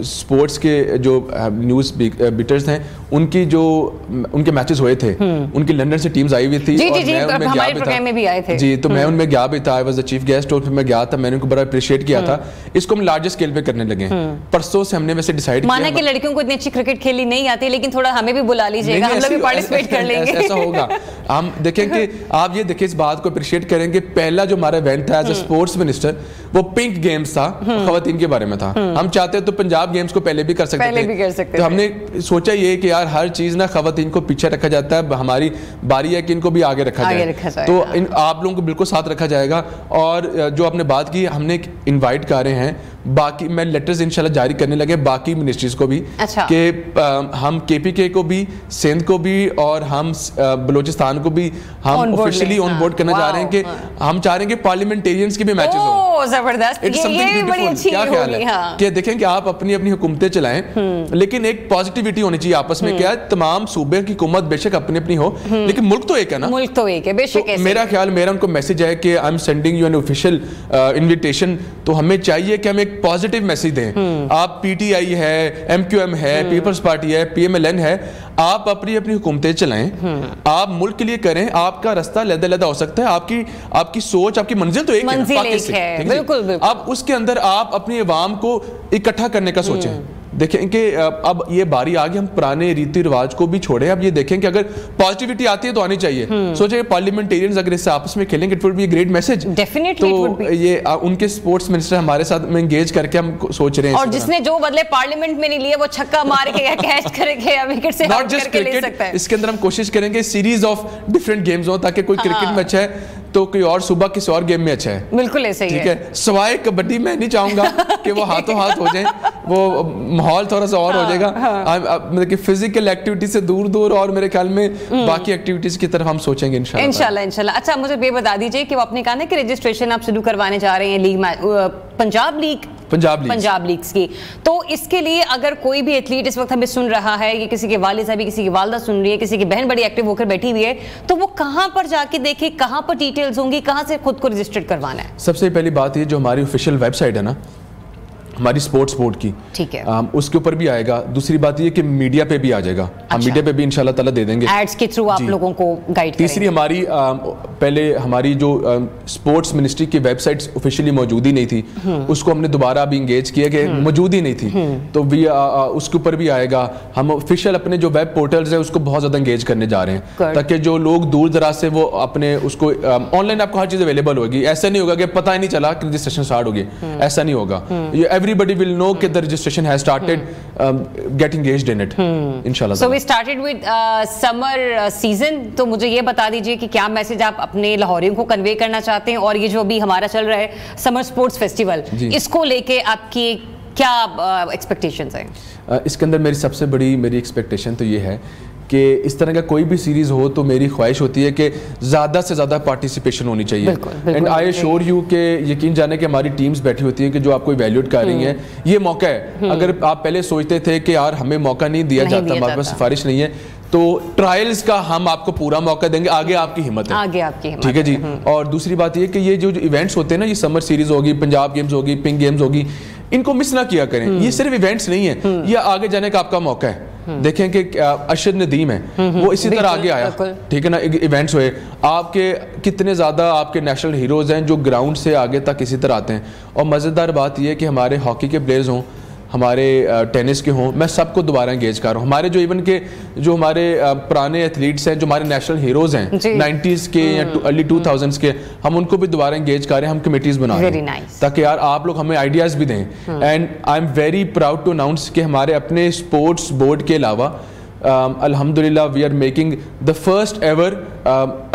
स्पोर्ट्स के जो न्यूज़ बीटर्स हैं उनके मैचेस हुए थे, उनकी लंदन से टीम्स आई हुई थी जी, और जी, मैं उनमें हमारे प्रोग्राम में भी आए थे जी, तो मैं उनमें गया भी था। I was the chief guest और फिर मैं गया था, मैंने उनको बड़ा अप्रिशिएट किया था। इसको हम लार्ज स्केल पे करने लगे। परसों से हमने वैसे डिसाइड किया, माना कि लड़कियों को इतनी अच्छी क्रिकेट खेली नहीं आती, लेकिन थोड़ा हमें भी बुला लीजिएगा, हम लोग भी पार्टिसिपेट कर लेंगे। ऐसा होगा, हम देखेंगे। आप ये देखिए, इस बात को अप्रिशिएट करेंगे। पहला जो हमारा इवेंट था एज अ स्पोर्ट्स मिनिस्टर वो पिंक गेम्स था, खवातीन के बारे में था। हम चाहते तो पंजाब गेम्स को पहले भी कर सकते थे। तो हमने सोचा ये कि यार हर चीज ना खवातीन को पीछे रखा जाता है, हमारी बारी है कि इनको भी आगे रखा जाए। तो आप लोगों को बिल्कुल साथ रखा जाएगा। और जो आपने बात की, हमने इन्वाइट कर रहे हैं बाकी, मैं लेटर्स इंशाल्लाह जारी करने लगे बाकी मिनिस्ट्रीज को भी कि हम KPK को भी, सिंध को भी और हम बलोचिस्तान को भी हम ऑफिशियली ऑन बोर्ड करना चाह रहे हैं कि हम चाह रहे हैं कि पार्लियामेंटेरियंस की भी मैचेस हो। जबरदस्त, ये बड़ी अच्छी क्या ख्याल है कि देखें कि आप अपनी अपनी हुकूमतें चलाएं, लेकिन एक पॉजिटिविटी होनी चाहिए आपस में। क्या तमाम सूबे की हुकूमत बेशक अपनी अपनी हो, लेकिन मुल्क तो एक है ना। मुल्क तो एक है बेशक। मेरा ख्याल, मेरा उनको मैसेज है कि I am sending you an official invitation. तो हमें चाहिए कि हम एक पॉजिटिव मैसेज दें। आप PTI है, MQM है, पीपल्स पार्टी है, PMLN है, आप अपनी अपनी हुकूमतें चलाएं, आप मुल्क के लिए करें। आपका रास्ता अलग-अलग हो सकता है, आपकी सोच, आपकी मंजिल तो एक है, बिल्कुल। अब उसके अंदर आप अपनी अवाम को इकट्ठा करने का सोचें। देखें कि अब ये बारी आ गई, हम पुराने रीति रिवाज को भी छोड़े। अब ये देखें कि अगर पॉजिटिविटी आती है तो आनी चाहिए। सोचे पार्लियामेंटेरियंस अगर इससे आपस में खेलेंगे, it would be great message. Definitely तो ये उनके स्पोर्ट्स मिनिस्टर हमारे साथ में एंगेज करके हम सोच रहे हैं। और जिसने जो बदले पार्लियामेंट में नहीं लिए वो छक्का मार के या कैच करके या विकेट से नॉट जस्ट क्रिकेट, इसके अंदर हम कोशिश करेंगे सीरीज ऑफ डिफरेंट गेम्स हो, ताकि कोई क्रिकेट में अच्छा है तो कोई और सुबह किसी और गेम में अच्छा है। बिल्कुल ऐसे ही है। ठीक है, सवाए कबड्डी मैं नहीं चाहूंगा कि वो हाथों हाथ हो जाए, वो माहौल थोड़ा सा और हो जाएगा। मतलब कि फिजिकल एक्टिविटी से दूर दूर, और मेरे ख्याल में बाकी एक्टिविटीज की तरफ हम सोचेंगे इंशाल्लाह। अच्छा, मुझे ये बता दीजिए कि वो आपने कहा ना कि रजिस्ट्रेशन आप शुरू करवाने जा रहे हैं लीग, पंजाब लीग्स की, तो इसके लिए अगर कोई भी एथलीट इस वक्त हमें सुन रहा है, ये किसी के वालिद साहब, किसी की वालदा सुन रही है, किसी की बहन बड़ी एक्टिव होकर बैठी हुई है, तो वो कहां पर जाके देखे, कहां पर डिटेल्स होंगी, कहां से खुद को रजिस्टर्ड करवाना है? सबसे पहली बात ये, जो हमारी ऑफिशियल वेबसाइट है ना हमारी स्पोर्ट्स बोर्ड की, ठीक है, उसके ऊपर भी आएगा। दूसरी बात ये कि मीडिया पे भी आ जाएगा। हम मीडिया पे भी इंशाल्लाह ताला दे देंगे, एड्स के थ्रू आप लोगों को गाइड करेंगे। तीसरी हमारी पहले हमारी जो स्पोर्ट्स मिनिस्ट्री की वेबसाइट ऑफिशियली मौजूद ही नहीं थी, उसको हमने दोबारा अभी इंगेज किया कि मौजूद ही नहीं थी, तो भी उसके ऊपर भी आएगा। हम ऑफिशियल अपने जो वेब पोर्टल्स है उसको बहुत ज्यादा इंगेज करने जा रहे हैं, ताकि जो लोग दूर दराज से वो अपने उसको ऑनलाइन आपको हर चीज अवेलेबल होगी। ऐसा नहीं होगा कि पता ही नहीं चला कि रजिस्ट्रेशन स्टार्ट हो गई, ऐसा नहीं होगा। Everybody will know that the registration has started. Get engaged in it. Inshallah. So we started with summer season. तो मुझे ये बता दीजिए कि क्या मैसेज आप अपने लाहौरियों को कन्वे करना चाहते हैं, और ये जो अभी हमारा चल रहा है समर स्पोर्ट्स फेस्टिवल, इसको लेके आपकी क्या एक्सपेक्टेशंस हैं? इसके अंदर मेरी सबसे बड़ी एक्सपेक्टेशन तो ये है कि इस तरह का कोई भी सीरीज हो तो मेरी ख्वाहिश होती है कि ज़्यादा से ज़्यादा पार्टिसिपेशन होनी चाहिए। एंड आई एश्योर यू कि यकीन जाने कि हमारी टीम्स बैठी होती हैं कि जो आपको इवैल्यूएट कर रही हैं, ये मौका है। अगर आप पहले सोचते थे कि यार हमें मौका नहीं दिया जाता, हमारे पास सिफारिश नहीं है, तो ट्रायल्स का हम आपको पूरा मौका देंगे। आगे आपकी हिम्मत है, आगे आपकी हिम्मत, ठीक है जी। और दूसरी बात ये कि ये जो इवेंट्स होते हैं ना, ये समर सीरीज होगी, पंजाब गेम्स होगी, पिंक गेम्स होगी, इनको मिस ना किया करें। ये सिर्फ इवेंट्स नहीं है, ये आगे जाने का आपका मौका है। देखें कि अरशद नदीम है, वो इसी तरह आगे आया, ठीक है ना, इवेंट्स हुए, आपके कितने ज़्यादा आपके नेशनल हीरोज़ हैं जो ग्राउंड से आगे तक इसी तरह आते हैं। और मज़ेदार बात यह है कि हमारे हॉकी के प्लेयर्स हों, हमारे टेनिस के हों, मैं सबको दोबारा एंगेज कर रहा हूँ। हमारे जो इवन के जो हमारे पुराने एथलीट्स हैं, जो हमारे नेशनल हीरोज़ हैं 90s के या अर्ली 2000s के, हम उनको भी दोबारा एंगेज कर रहे हैं, हम कमेटीज़ बना रहे हैं ताकि यार आप लोग हमें आइडियाज़ भी दें। And I am very proud to announce कि हमारे अपने स्पोर्ट्स बोर्ड के अलावा अल्हम्दुलिल्लाह we are making the first ever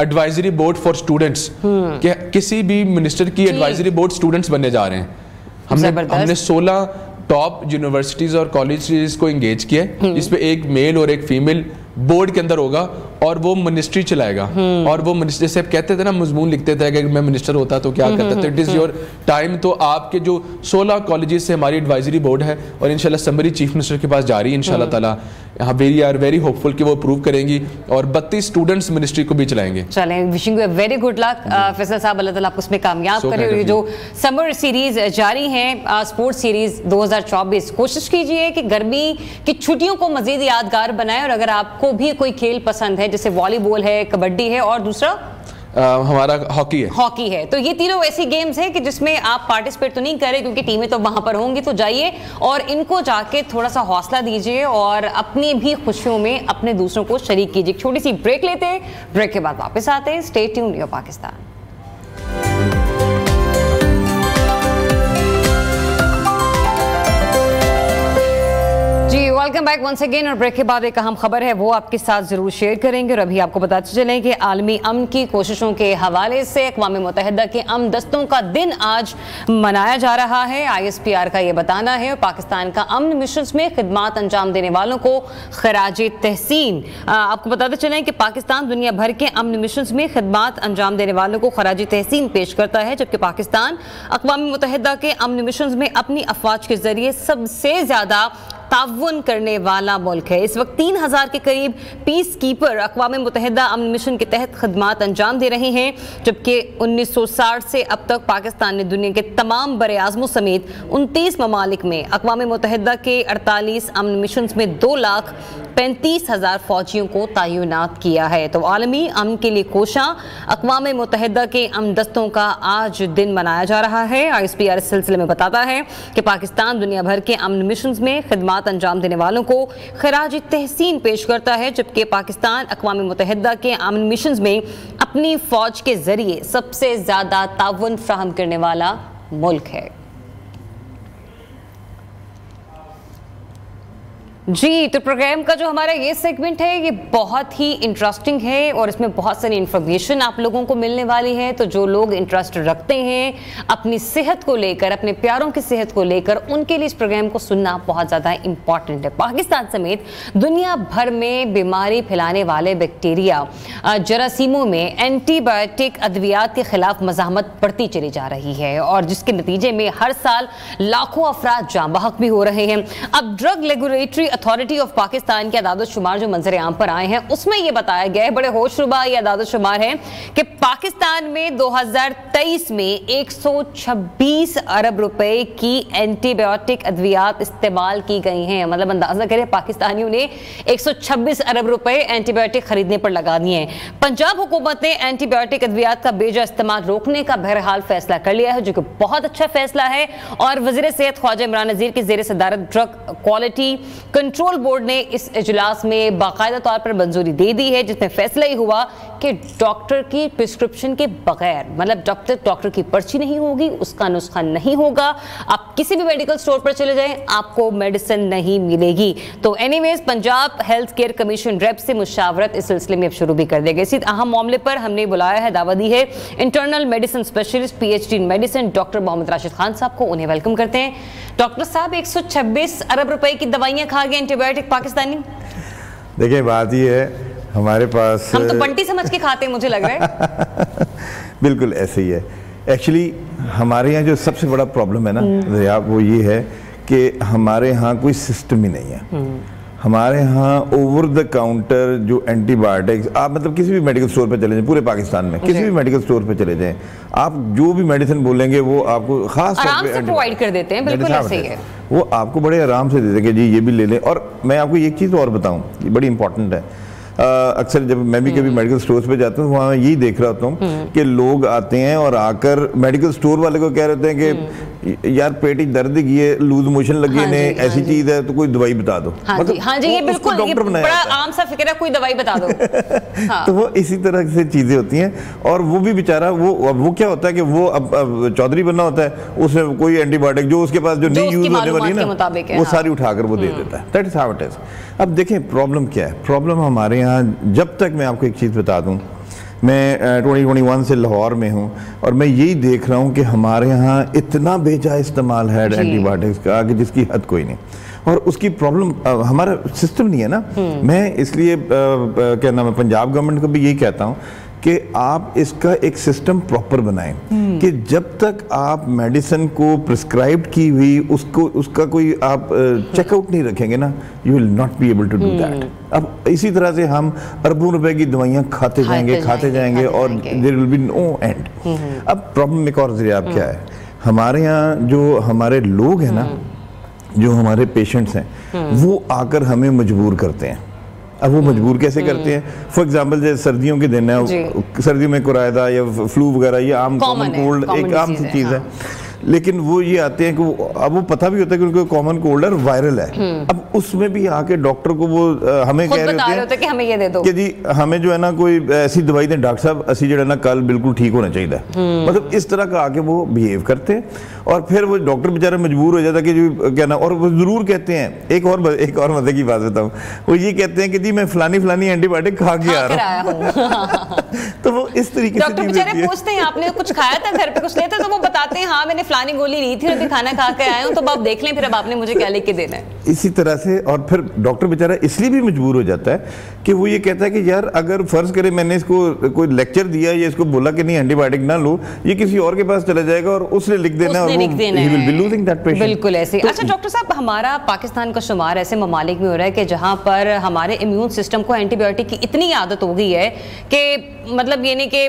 advisory board for students, कि किसी भी मिनिस्टर की एडवाइजरी बोर्ड स्टूडेंट्स बनने जा रहे हैं। हमने 16 टॉप यूनिवर्सिटीज और कॉलेजेस को एंगेज किया है, जिसमें एक मेल और एक फीमेल बोर्ड के अंदर होगा और वो मिनिस्ट्री चलाएगा। और वो मिनिस्टर, जैसे आप कहते थे ना, मजमून लिखते थे कि मैं मिनिस्टर होता तो क्या करता, तो इट इज़ योर टाइम। तो आपके जो 16 कॉलेजेस से हमारी एडवाइजरी बोर्ड है और इंशाल्लाह समरी चीफ मिनिस्टर के पास जा रही है इंशाल्लाह ताला। वी आर वेरी होपफुल कि वो अप्रूव करेंगी और 32 स्टूडेंट्स मिनिस्ट्री को भी चलाएंगे। चलें, wishing you a very good luck Faisal साहब, अल्लाह ताला आपको उसमें कामयाब करे। और जो समर सीरीज जारी है, स्पोर्ट्स सीरीज 2024, कोशिश कीजिए कि गर्मी की छुट्टियों को मजीद यादगार बनाएं। और अगर आपको भी कोई खेल पसंद है, जैसे वॉलीबॉल है, कबड्डी है और दूसरा हमारा हॉकी है, तो ये तीनों ऐसी गेम्स हैं कि जिसमें आप पार्टिसिपेट तो नहीं करें क्योंकि टीमें तो वहां पर होंगी, तो जाइए और इनको जाके थोड़ा सा हौसला दीजिए और अपनी भी खुशियों में अपने दूसरों को शरीक कीजिए। छोटी सी ब्रेक लेते हैं, ब्रेक के बाद वापस आते हैं। Stay tuned your Pakistan. Welcome back once again. और ब्रेक के बाद एक अहम खबर है वो आपके साथ जरूर शेयर करेंगे। और अभी आपको बताते चलें कि आलमी अमन की कोशिशों के हवाले से अक़वाम मुत्तहिदा के अमन दस्तों का दिन आज मनाया जा रहा है। ISPR का ये बताना है। और पाकिस्तान का अमन मिशन में खिदमात अंजाम देने वालों को खराजे तहसीन। आपको बताते चलें कि पाकिस्तान दुनिया भर के अमन मिशन में खिदमात अंजाम देने वालों को खराजे तहसीन पेश करता है, जबकि पाकिस्तान अक़वाम मुत्तहिदा के अमन मिशन में अपनी अफवाज के जरिए सबसे ज्यादा ताउन करने वाला मुल्क है। इस वक्त 3000 के करीब पीस कीपर अक़वाम मुत्तहिदा अमन मिशन के तहत खदमात अंजाम दे रहे हैं, जबकि 1960 से अब तक पाकिस्तान ने दुनिया के तमाम बरे-आज़मों समेत 29 ममालिक में अक़वाम मुत्तहिदा के 48 अमन मिशन में 2,35,000 फौजियों को तैनात किया है। तो आलमी अमन के लिए कोशां अक़वाम मुत्तहिदा के अमन दस्तों का आज दिन मनाया जा रहा है। ISPR इस सिलसिले में बताता है कि पाकिस्तान दुनिया भर के अमन मिशन में खिदमत अंजाम देने वालों को खराज तहसीन पेश करता है, जबकि पाकिस्तान अक़वाम मुत्तहिदा के अमन मिशन में अपनी फौज के जरिए सबसे ज्यादा ताउन फ्राहम करने वाला मुल्क है। जी, तो प्रोग्राम का जो हमारा ये सेगमेंट है ये बहुत ही इंटरेस्टिंग है और इसमें बहुत सारी इन्फॉर्मेशन आप लोगों को मिलने वाली है। तो जो लोग इंटरेस्ट रखते हैं अपनी सेहत को लेकर, अपने प्यारों की सेहत को लेकर, उनके लिए इस प्रोग्राम को सुनना बहुत ज़्यादा इंपॉर्टेंट है। पाकिस्तान समेत दुनिया भर में बीमारी फैलाने वाले बैक्टीरिया जरासीमों में एंटीबायोटिक अद्वियात के खिलाफ मज़ाहमत बढ़ती चली जा रही है और जिसके नतीजे में हर साल लाखों अफराद जाँ बहक भी हो रहे हैं। अब drug regulatory authority of Pakistan के अदाद-ओ-शुमार जो मंजर आम पर आए हैं उसमें यह बताया गया है, बड़े होशरुबा ये अदाद-ओ-शुमार है कि पाकिस्तान में 2023 में 126 अरब रुपए की एंटीबायोटिक अद्वियात इस्तेमाल की गई हैं। मतलब अंदाजा करें पाकिस्तानियों ने 126 अरब रुपए एंटीबायोटिक खरीदने पर लगा दिए हैं। पंजाब हुकूमत ने एंटीबायोटिक अद्वियात का बेजा इस्तेमाल रोकने का बहरहाल फैसला कर लिया है, जो कि बहुत अच्छा फैसला है। और वज़ीर सेहत ख्वाजा इमरान नज़ीर की ज़ेर सदारत ड्रग क्वालिटी कंट्रोल बोर्ड ने इस इजलास में बाकायदा तौर पर मंजूरी दे दी है, जिसमें फैसला ही हुआ कि डॉक्टर की प्रिस्क्रिप्शन के बगैर, मतलब डॉक्टर की पर्ची नहीं होगी, उसका नुस्खा नहीं होगा, आप किसी भी मेडिकल स्टोर पर चले जाएं आपको मेडिसिन नहीं मिलेगी। तो anyways Punjab health care commission rape से मुशावरत इस सिलसिले में अब शुरू भी कर देगा। इसी अहम मामले पर हमने बुलाया है, दावा दी है इंटरनल मेडिसिन स्पेशलिस्ट PhD इन मेडिसिन डॉक्टर मोहम्मद राशिद खान साहब को। उन्हें वेलकम करते हैं। डॉक्टर साहब, 126 अरब रुपए की दवाइयां खा गए एंटीबायोटिक पाकिस्तानी। देखिए बात ये है, हमारे पास हम तो बंटी समझ के खाते हैं, मुझे लग रहा है। बिल्कुल ऐसे ही है। एक्चुअली हमारे यहाँ जो सबसे बड़ा प्रॉब्लम है ना वो ये है कि हमारे यहाँ कोई सिस्टम ही नहीं है। हमारे यहाँ ओवर द काउंटर जो एंटीबायोटिक्स, आप मतलब किसी भी मेडिकल स्टोर पे चले जाएं, पूरे पाकिस्तान में किसी भी मेडिकल स्टोर पे चले जाएं, आप जो भी मेडिसिन बोलेंगे वो आपको खास आराम से प्रोवाइड कर देते हैं। बिल्कुल ऐसे ही है, वो आपको बड़े आराम से दे देंगे, जी ये भी ले लें। और मैं आपको एक चीज़ और बताऊं, ये बड़ी इंपॉर्टेंट है। अक्सर जब मैं भी कभी मेडिकल स्टोर्स पे जाता हूँ, वहाँ यही देख रहा होता हूँ कि लोग आते हैं और आकर मेडिकल स्टोर वाले को कह रहे हैं कि यार पेट ही दर्द है, लूज मोशन लगे ने, ऐसी चीज है तो कोई दवाई बता दो। हाँ जी, ये बिल्कुल बड़ा आम सा फिक्र है, कोई दवाई बता दो। तो वो इसी तरह से चीजें होती हैं। और वो भी बेचारा वो क्या होता है कि वो अब चौधरी बनना होता है, उसमें कोई एंटीबायोटिक जो उसके पास जो नहीं यूज होने वाली है ना, वो सारी उठाकर वो दे देता है। That is how it is. अब देखें प्रॉब्लम क्या है। प्रॉब्लम हमारे यहाँ, जब तक मैं आपको एक चीज बता दूं, मैं 2021 से लाहौर में हूँ और मैं यही देख रहा हूँ कि हमारे यहाँ इतना बेजा इस्तेमाल है एंटीबायोटिक्स का कि जिसकी हद कोई नहीं। और उसकी प्रॉब्लम हमारा सिस्टम नहीं है ना। मैं इसलिए क्या नाम है, पंजाब गवर्नमेंट को भी यही कहता हूँ कि आप इसका एक सिस्टम प्रॉपर बनाएं कि जब तक आप मेडिसिन को प्रिस्क्राइब की हुई उसका कोई आप चेकआउट नहीं रखेंगे ना, you will not be able to do that. अब इसी तरह से हम अरबों रुपए की दवाइयां खाते जाएंगे और there will be no end. अब प्रॉब्लम एक और ज़रिया क्या है, हमारे यहाँ जो हमारे लोग हैं ना, जो हमारे पेशेंट्स हैं, वो आकर हमें मजबूर करते हैं। अब वो मजबूर कैसे करते हैं? फॉर एग्जाम्पल जैसे सर्दियों के दिन है, सर्दियों में कुरायदा या फ्लू वगैरह, ये आम कॉमन कोल्ड एक आम सी चीज है, लेकिन वो ये आते हैं कि अब वो पता भी होता है कि उनको कॉमन कोल्ड है, वायरल है। अब उसमें भी आके डॉक्टर को वो हमें कह रहे होते हैं कि हमें ये दे दो, कि जी हमें जो है ना कोई ऐसी दवाई दें डॉक्टर साहब, असी जो है ना कल बिल्कुल ठीक होना चाहिए। मतलब इस तरह का आके वो बिहेव करते हैं और फिर वो डॉक्टर बेचारा मजबूर हो जाता है कि जो क्या ना, और वो जरूर कहते हैं, एक और मजे की बात बताऊं, वो ये कहते हैं कि जी मैं फलानी एंटीबायोटिक खा के आ रहा हूँ। तो वो इस तरीके से डॉक्टर बेचारे पूछते हैं आपने कुछ खाया था घर पे, कुछ लेते, तो वो बताते हैं हाँ मैंने फलानी गोली ली थी, अभी खाना खा के आया हूं, तो आप देख लें फिर अब आपने मुझे क्या लेके देना है। इसी तरह से और फिर डॉक्टर बेचारा इसलिए भी मजबूर हो जाता है कि वो ये कहता है कि यार अगर फर्ज करे मैंने इसको कोई लेक्चर दिया या इसको बोला कि नहीं एंटीबायोटिक ना लो, ये किसी और के पास चला जाएगा और उसने लिख देना और he will be losing that patient। बिल्कुल ऐसे। अच्छा डॉक्टर साहब, हमारा पाकिस्तान का शुमार ऐसे ममालिक में हो रहा है कि जहां पर हमारे इम्यून सिस्टम को एंटीबायोटिक की इतनी आदत हो गई है कि मतलब ये नहीं कि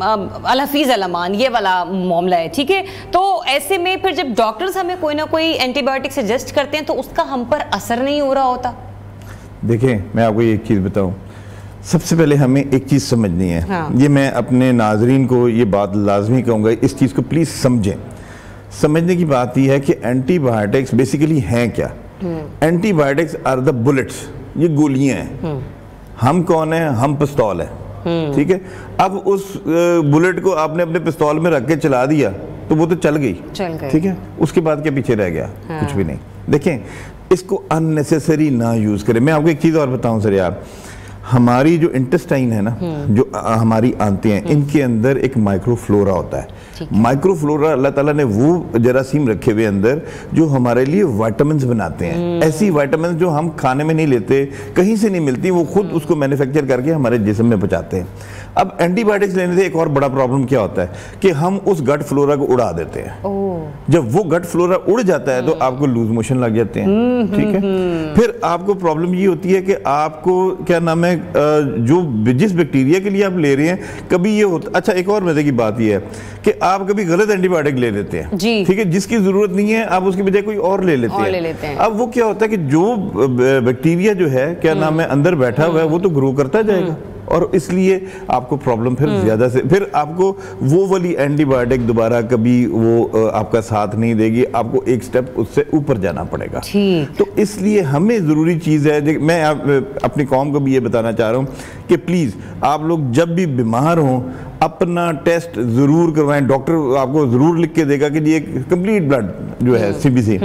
अलहफीज अलमान ये वाला मामला है, ठीक है। तो ऐसे में फिर जब डॉक्टर्स हमें कोई ना कोई एंटीबायोटिक सजेस्ट करते हैं तो उसका हम पर असर नहीं हो रहा होता। देखें मैं आपको एक चीज़ बताऊं, सबसे पहले हमें एक चीज़ समझनी है। हाँ। ये मैं अपने नाजरीन को ये बात लाजमी कहूँगा, इस चीज़ को प्लीज़ समझें। समझने की बात यह है कि एंटीबायोटिक्स बेसिकली हैं क्या। एंटीबायोटिक्स आर द बुलेट्स, ये गोलियां हैं। हम कौन है? हम पिस्तौल है, ठीक है। अब उस बुलेट को आपने अपने पिस्तौल में रख के चला दिया तो वो तो चल गई, ठीक है। उसके बाद क्या पीछे रह गया? हाँ। कुछ भी नहीं। देखें इसको अननेसेसरी ना यूज करें। मैं आपको एक चीज और बताऊं सर, यार हमारी जो इंटेस्टाइन है ना, जो हमारी आंतें हैं, इनके अंदर एक माइक्रोफ्लोरा होता है। माइक्रोफ्लोरा अल्लाह ताला ने वो जरासीम रखे हुए अंदर जो हमारे लिए विटामिन्स बनाते हैं। ऐसी विटामिन्स जो हम खाने में नहीं लेते, कहीं से नहीं मिलती, वो खुद उसको मैन्युफैक्चर करके हमारे जिस्म में पहुंचाते हैं। अब एंटीबायोटिक्स लेने से एक और बड़ा प्रॉब्लम क्या होता है कि हम उस गट फ्लोरा को उड़ा देते हैं। जब वो गट फ्लोरा उड़ जाता है तो आपको लूज मोशन लग जाते हैं, ठीक है। फिर आपको प्रॉब्लम ये होती है कि आपको क्या नाम है, जो जिस बैक्टीरिया के लिए आप ले रहे हैं, कभी ये होता, अच्छा एक और मजे की बात ये है कि आप कभी गलत एंटीबायोटिक ले लेते हैं, ठीक है, जिसकी जरूरत नहीं है, आप उसकी बजाय कोई और ले लेते हैं। अब वो क्या होता है कि जो बैक्टीरिया जो है क्या नाम है अंदर बैठा हुआ है, वो तो ग्रो करता जाएगा और इसलिए आपको प्रॉब्लम फिर ज्यादा से फिर आपको वो वाली एंटीबायोटिक दोबारा कभी वो आपका साथ नहीं देगी, आपको एक स्टेप उससे ऊपर जाना पड़ेगा। तो इसलिए हमें जरूरी चीज है, मैं अपनी कौम को भी ये बताना चाह रहा हूँ कि प्लीज आप लोग जब भी बीमार हों अपना टेस्ट जरूर करवाएं। डॉक्टर आपको जरूर लिख के देगा कि जी एक कंप्लीट ब्लड जो है सीबीसी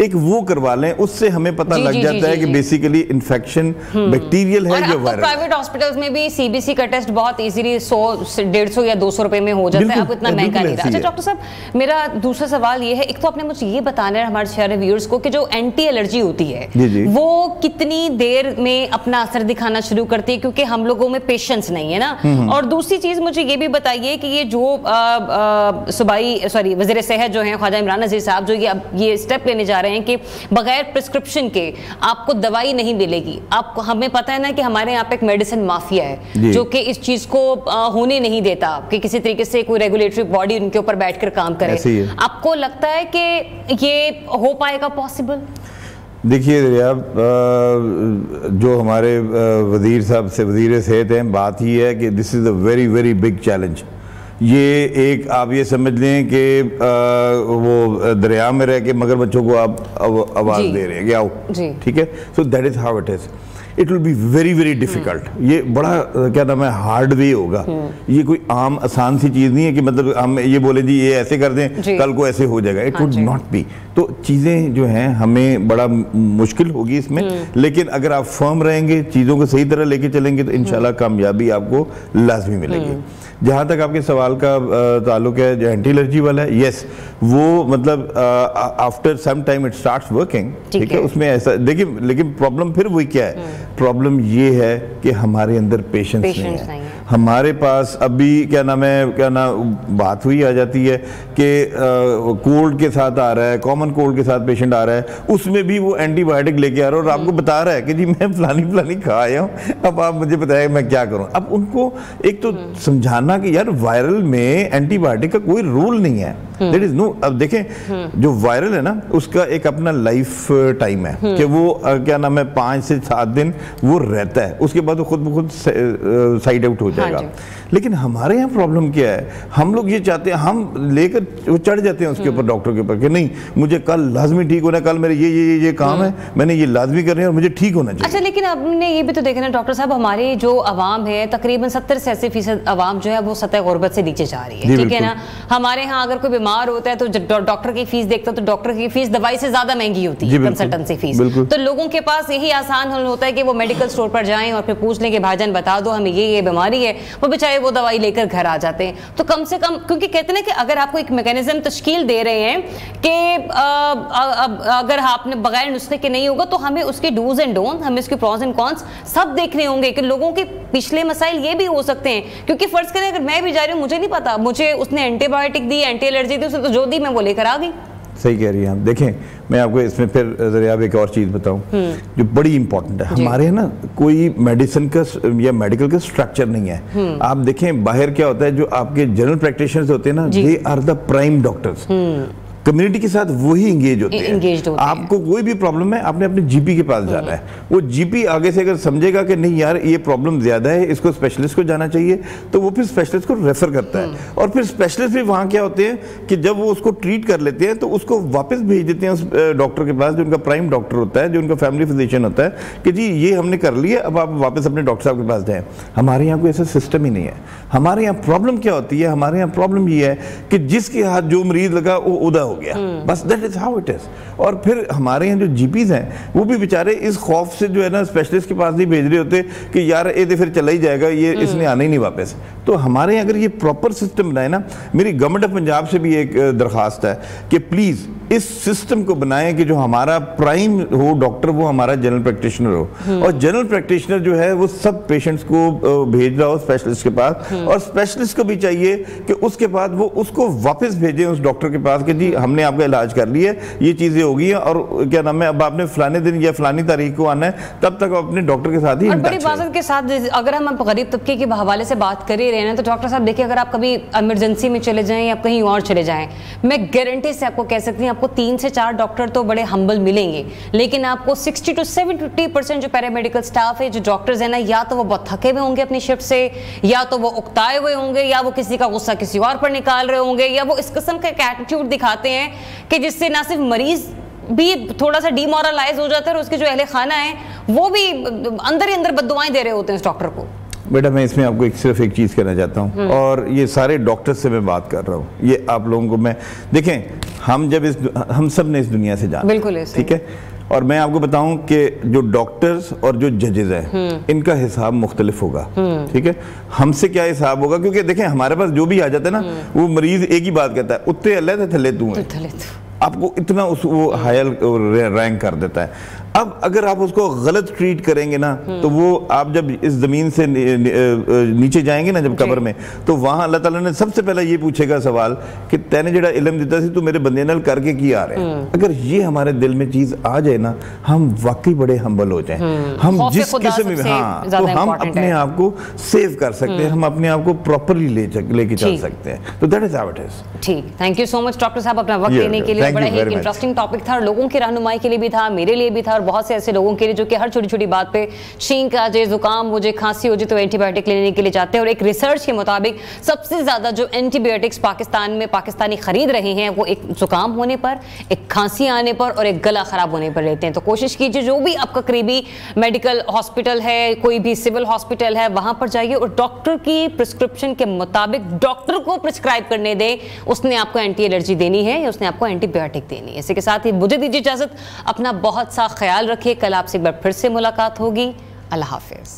एक वो करवा लें, उससे हमें पता लग जाता है कि बेसिकली इन्फेक्शन बैक्टीरियल है या वायरल। प्राइवेट हॉस्पिटल्स में भी सीबीसी का टेस्ट बहुत इजीली 100, 150 या 200 रुपए में हो जाता है, आपको इतना महंगा नहीं रहा। अच्छा डॉक्टर साहब, मेरा दूसरा सवाल ये है, एक तो आपने मुझे ये बताना है हमारे सारे व्यूअर्स को कि जो एंटी एलर्जी होती है वो कितनी देर में अपना असर दिखाना शुरू करती है, क्योंकि हम लोगों में पेशेंस नहीं है ना। और दूसरी चीज मुझे ये भी बताइए कि ये जो वज़ीर सेहत जो हैं ख्वाजा इमरान नज़ीर साहब, जो ये स्टेप लेने जा रहे हैं कि बगैर प्रिस्क्रिप्शन के आपको दवाई नहीं मिलेगी। आपको हमें पता है ना कि हमारे यहाँ पे एक मेडिसिन माफिया है जो कि इस चीज को होने नहीं देता कि किसी तरीके से कोई रेगुलेटरी बॉडी उनके ऊपर बैठकर काम करे। आपको लगता है कि ये हो पाएगा पॉसिबल? देखिए जो हमारे वज़ीर साहब से वज़ीर सेहत हैं, बात ही है कि this is a very very big challenge. ये एक आप ये समझ लें कि वो दरिया में रह के मगर बच्चों को आप आवाज़ दे रहे हैं कि आओ, ठीक है। So that is how it is. It will be very very difficult. ये बड़ा क्या नाम है हार्ड वे होगा। ये कोई आम आसान सी चीज़ नहीं है कि मतलब हम ये बोले जी ये ऐसे कर दें कल को ऐसे हो जाएगा। It would not be. तो चीज़ें जो हैं हमें बड़ा मुश्किल होगी इसमें, लेकिन अगर आप फर्म रहेंगे, चीज़ों को सही तरह लेके चलेंगे तो इंशाल्लाह कामयाबी आपको लाजमी मिलेगी। जहाँ तक आपके सवाल का ताल्लुक है जो एंटी एलर्जी वाला है, यस वो मतलब after some time it starts working, ठीक है। उसमें ऐसा देखिए, लेकिन प्रॉब्लम फिर वही क्या है, प्रॉब्लम ये है कि हमारे अंदर पेशेंस नहीं है। हमारे पास अभी बात हुई आ जाती है कि कोल्ड के साथ आ रहा है, कॉमन कोल्ड के साथ पेशेंट आ रहा है, उसमें भी वो एंटीबायोटिक लेके आ रहा है और आपको बता रहा है कि जी मैं फलानी खा आया हूँ, अब आप मुझे बताएं मैं क्या करूँ। अब उनको एक तो समझाना कि यार वायरल में एंटीबायोटिक का कोई रूल नहीं है, दैट इज नो। अब देखें जो वायरल है ना उसका एक अपना लाइफ टाइम है कि वो 5 से 7 दिन वो रहता है, उसके बाद वो खुद ब खुद साइड आउट हो जाएगा। लेकिन हमारे यहाँ प्रॉब्लम क्या है, हम लोग ये चाहते हैं, हम लेकर वो चढ़ जाते हैं उसके ऊपर, डॉक्टर के ऊपर कि नहीं मुझे कल लाजमी ठीक होना है, कल मेरे ये काम है, मैंने ये लाजमी करना है और मुझे ठीक होना चाहिए। अच्छा, लेकिन आपने ये भी तो देखा ना डॉक्टर साहब, हमारी जो आवाम है तकरीबन 70 से 80% आवाम जो है वो सतह गुर्बत से नीचे जा रही है, ठीक है ना। हमारे यहाँ अगर कोई बीमार होता है तो डॉक्टर की फीस देखता है तो डॉक्टर की फीस दवाई से ज्यादा महंगी होती है, कंसल्टेंसी फीस। तो लोगों के पास यही आसान हल होता है कि वो मेडिकल स्टोर पर जाएं और फिर पूछ लें कि भाईजान बता दो हमें ये बीमारी है, वो बेचारे वो दवाई लेकर घर आ जाते हैं। तो कम से कम, क्योंकि कहते हैं ना कि अगर आपको एक मैकेनिज्म तश्कील दे रहे हैं कि अगर आपने बगैर नुस्खे के नहीं होगा तो हमें उसके डूज एंड डोंट, हमें उसके प्रॉस एंड कॉन्स सब देखने होंगे कि लोगों के पिछले मसाइल ये भी हो सकते हैं। क्योंकि फर्ज करें अगर मैं भी जा रही हूँ, मुझे नहीं पता, मुझे उसने एंटीबायोटिक दी, एंटी एलर्जी दी, उसने तो जो दी मैं वो लेकर आ गई। सही कह रही हैं आप। देखें मैं आपको इसमें फिर जरिए एक और चीज़ बताऊं जो बड़ी इंपॉर्टेंट है। हमारे ना कोई मेडिसिन का या मेडिकल का स्ट्रक्चर नहीं है। आप देखें बाहर क्या होता है, जो आपके जनरल प्रैक्टिशनर्स होते हैं ना, they are the prime doctors, community के साथ वही इंगेज होते हैं। आपको कोई भी प्रॉब्लम है आपने अपने जीपी के पास जाना है, वो जीपी आगे से अगर समझेगा कि नहीं यार ये प्रॉब्लम ज्यादा है, इसको स्पेशलिस्ट को जाना चाहिए, तो वो फिर स्पेशलिस्ट को रेफर करता है। और फिर स्पेशलिस्ट भी वहाँ क्या होते हैं कि जब वो उसको ट्रीट कर लेते हैं तो उसको वापस भेज देते हैं उस डॉक्टर के पास जो उनका प्राइम डॉक्टर होता है, जो उनका फैमिली फिजिशियन होता है, कि जी ये हमने कर लिया, अब आप वापस अपने डॉक्टर साहब के पास जाएं। हमारे यहाँ कोई ऐसा सिस्टम ही नहीं है। हमारे यहाँ प्रॉब्लम क्या होती है, हमारे यहाँ प्रॉब्लम ये है कि जिसके हाथ जो मरीज लगा वो उदा हो गया, बस that is how it is. और फिर हमारे यहाँ जो जीपीज हैं वो भी बेचारे इस खौफ से जो है ना स्पेशलिस्ट के पास नहीं भेज रहे होते कि यार ये तो फिर चला ही जाएगा, ये इसने आना ही नहीं वापस। तो हमारे यहाँ अगर ये प्रॉपर सिस्टम बनाए ना, मेरी गवर्नमेंट ऑफ पंजाब से भी एक दरखास्त है कि प्लीज इस सिस्टम को बनाएं कि जो हमारा प्राइम हो डॉक्टर वो हमारा जनरल प्रैक्टिशनर हो, और जनरल प्रैक्टिशनर जो है वो सब पेशेंट्स को भेज रहा हो स्पेशलिस्ट के पास, और स्पेशलिस्ट को भी चाहिए कि उसके बाद वो उसको वापस भेजें उस डॉक्टर के पास कि जी हमने आपका इलाज कर लिया, ये चीजें हो गई हैं और क्या नाम है, अब आपने फलाने दिन या फलानी तारीख को आना है, तब तक आप अपने डॉक्टर के साथ ही। और बड़ी बात के साथ अगर हम गरीब तबके के हवाले से बात कर ही रहे हैं तो डॉक्टर साहब देखिए, अगर आप कभी इमरजेंसी में चले जाएं या कहीं और चले जाएं, मैं गारंटी से आपको कह सकती हूँ आपको 3 से 4 डॉक्टर तो बड़े हम्बल मिलेंगे, लेकिन आपको 60 to 70% जो पैरामेडिकल स्टाफ है, जो डॉक्टर्स है ना, या तो वो बहुत थके हुए होंगे अपनी शिफ्ट से, या तो वो उकताए हुए होंगे, या वो किसी का गुस्सा किसी और पर निकाल रहे होंगे, या वो इस किस्म का एटीट्यूड दिखाते हैं कि जिससे ना सिर्फ मरीज भी थोड़ा सा डिमोरलाइज हो जाता है और उसके जो अहले खाना है वो भी अंदर ही अंदर बद्दुआएं दे रहे होते हैं उस डॉक्टर को। बेटा मैं इसमें आपको सिर्फ एक चीज़ कहना चाहता हूँ, और ये सारे डॉक्टर्स से मैं बात कर रहा हूँ, ये आप लोगों को मैं देखें, हम सब ने इस दुनिया से जाना, बिल्कुल ठीक है, और मैं आपको बताऊं कि जो डॉक्टर्स और जो जजेस हैं इनका हिसाब मुख्तलिफ होगा, ठीक है। हमसे क्या हिसाब होगा, क्योंकि देखें हमारे पास जो भी आ जाता है ना, वो मरीज एक ही बात कहता है, उत्ते अल्लाह थे थले तू है, आपको इतना वो हायर रैंक कर देता है। अब अगर आप उसको गलत ट्रीट करेंगे ना तो वो आप जब इस जमीन से नीचे जाएंगे ना जब कब्र में, तो वहां अल्लाह ताला ने सबसे पहले ये पूछेगा सवाल कि तैने जेड़ा इल्म दिता सी तू मेरे बंदे नाल करके की आ रहे हैं। अगर ये हमारे दिल में चीज आ जाए ना, हम वाकई बड़े हम्बल हो जाएं। हम जिस किस्म में तो हम अपने आप को सेव कर सकते हैं, हम अपने आप को प्रॉपरली लेके चल सकते हैं। तो that is how it is. ठीक, thank you so much doctor साहब अपना वक्त देने के लिए। बड़ा ही इंटरेस्टिंग टॉपिक था, लोगों की रहनुमाई के लिए भी था, मेरे लिए भी था, और बहुत से ऐसे लोगों के लिए जो कि हर छोटी छोटी बात पे छींक आ जाए, जुकाम हो जाए, खांसी हो जाए तो एंटीबायोटिक लेने के लिए जाते हैं। और एक रिसर्च के मुताबिक सबसे ज्यादा जो एंटीबायोटिक्स पाकिस्तान में पाकिस्तानी खरीद रहे हैं वो एक जुकाम होने पर, एक खांसी आने पर और एक गला खराब होने पर लेते हैं। तो कोशिश कीजिए जो भी आपका करीबी मेडिकल हॉस्पिटल है, कोई भी सिविल हॉस्पिटल है, वहां पर जाइए और डॉक्टर की प्रिस्क्रिप्शन के मुताबिक डॉक्टर को प्रिस्क्राइब करने दें। उसने आपको एंटी एलर्जी देनी है या उसने आपको एंटीबायोटिक देनी है। इसी के साथ ही मुझे दीजिए इजाजत, अपना बहुत सा ख्याल रखिए। कल आपसे एक बार फिर से मुलाकात होगी। अल्लाह हाफिज।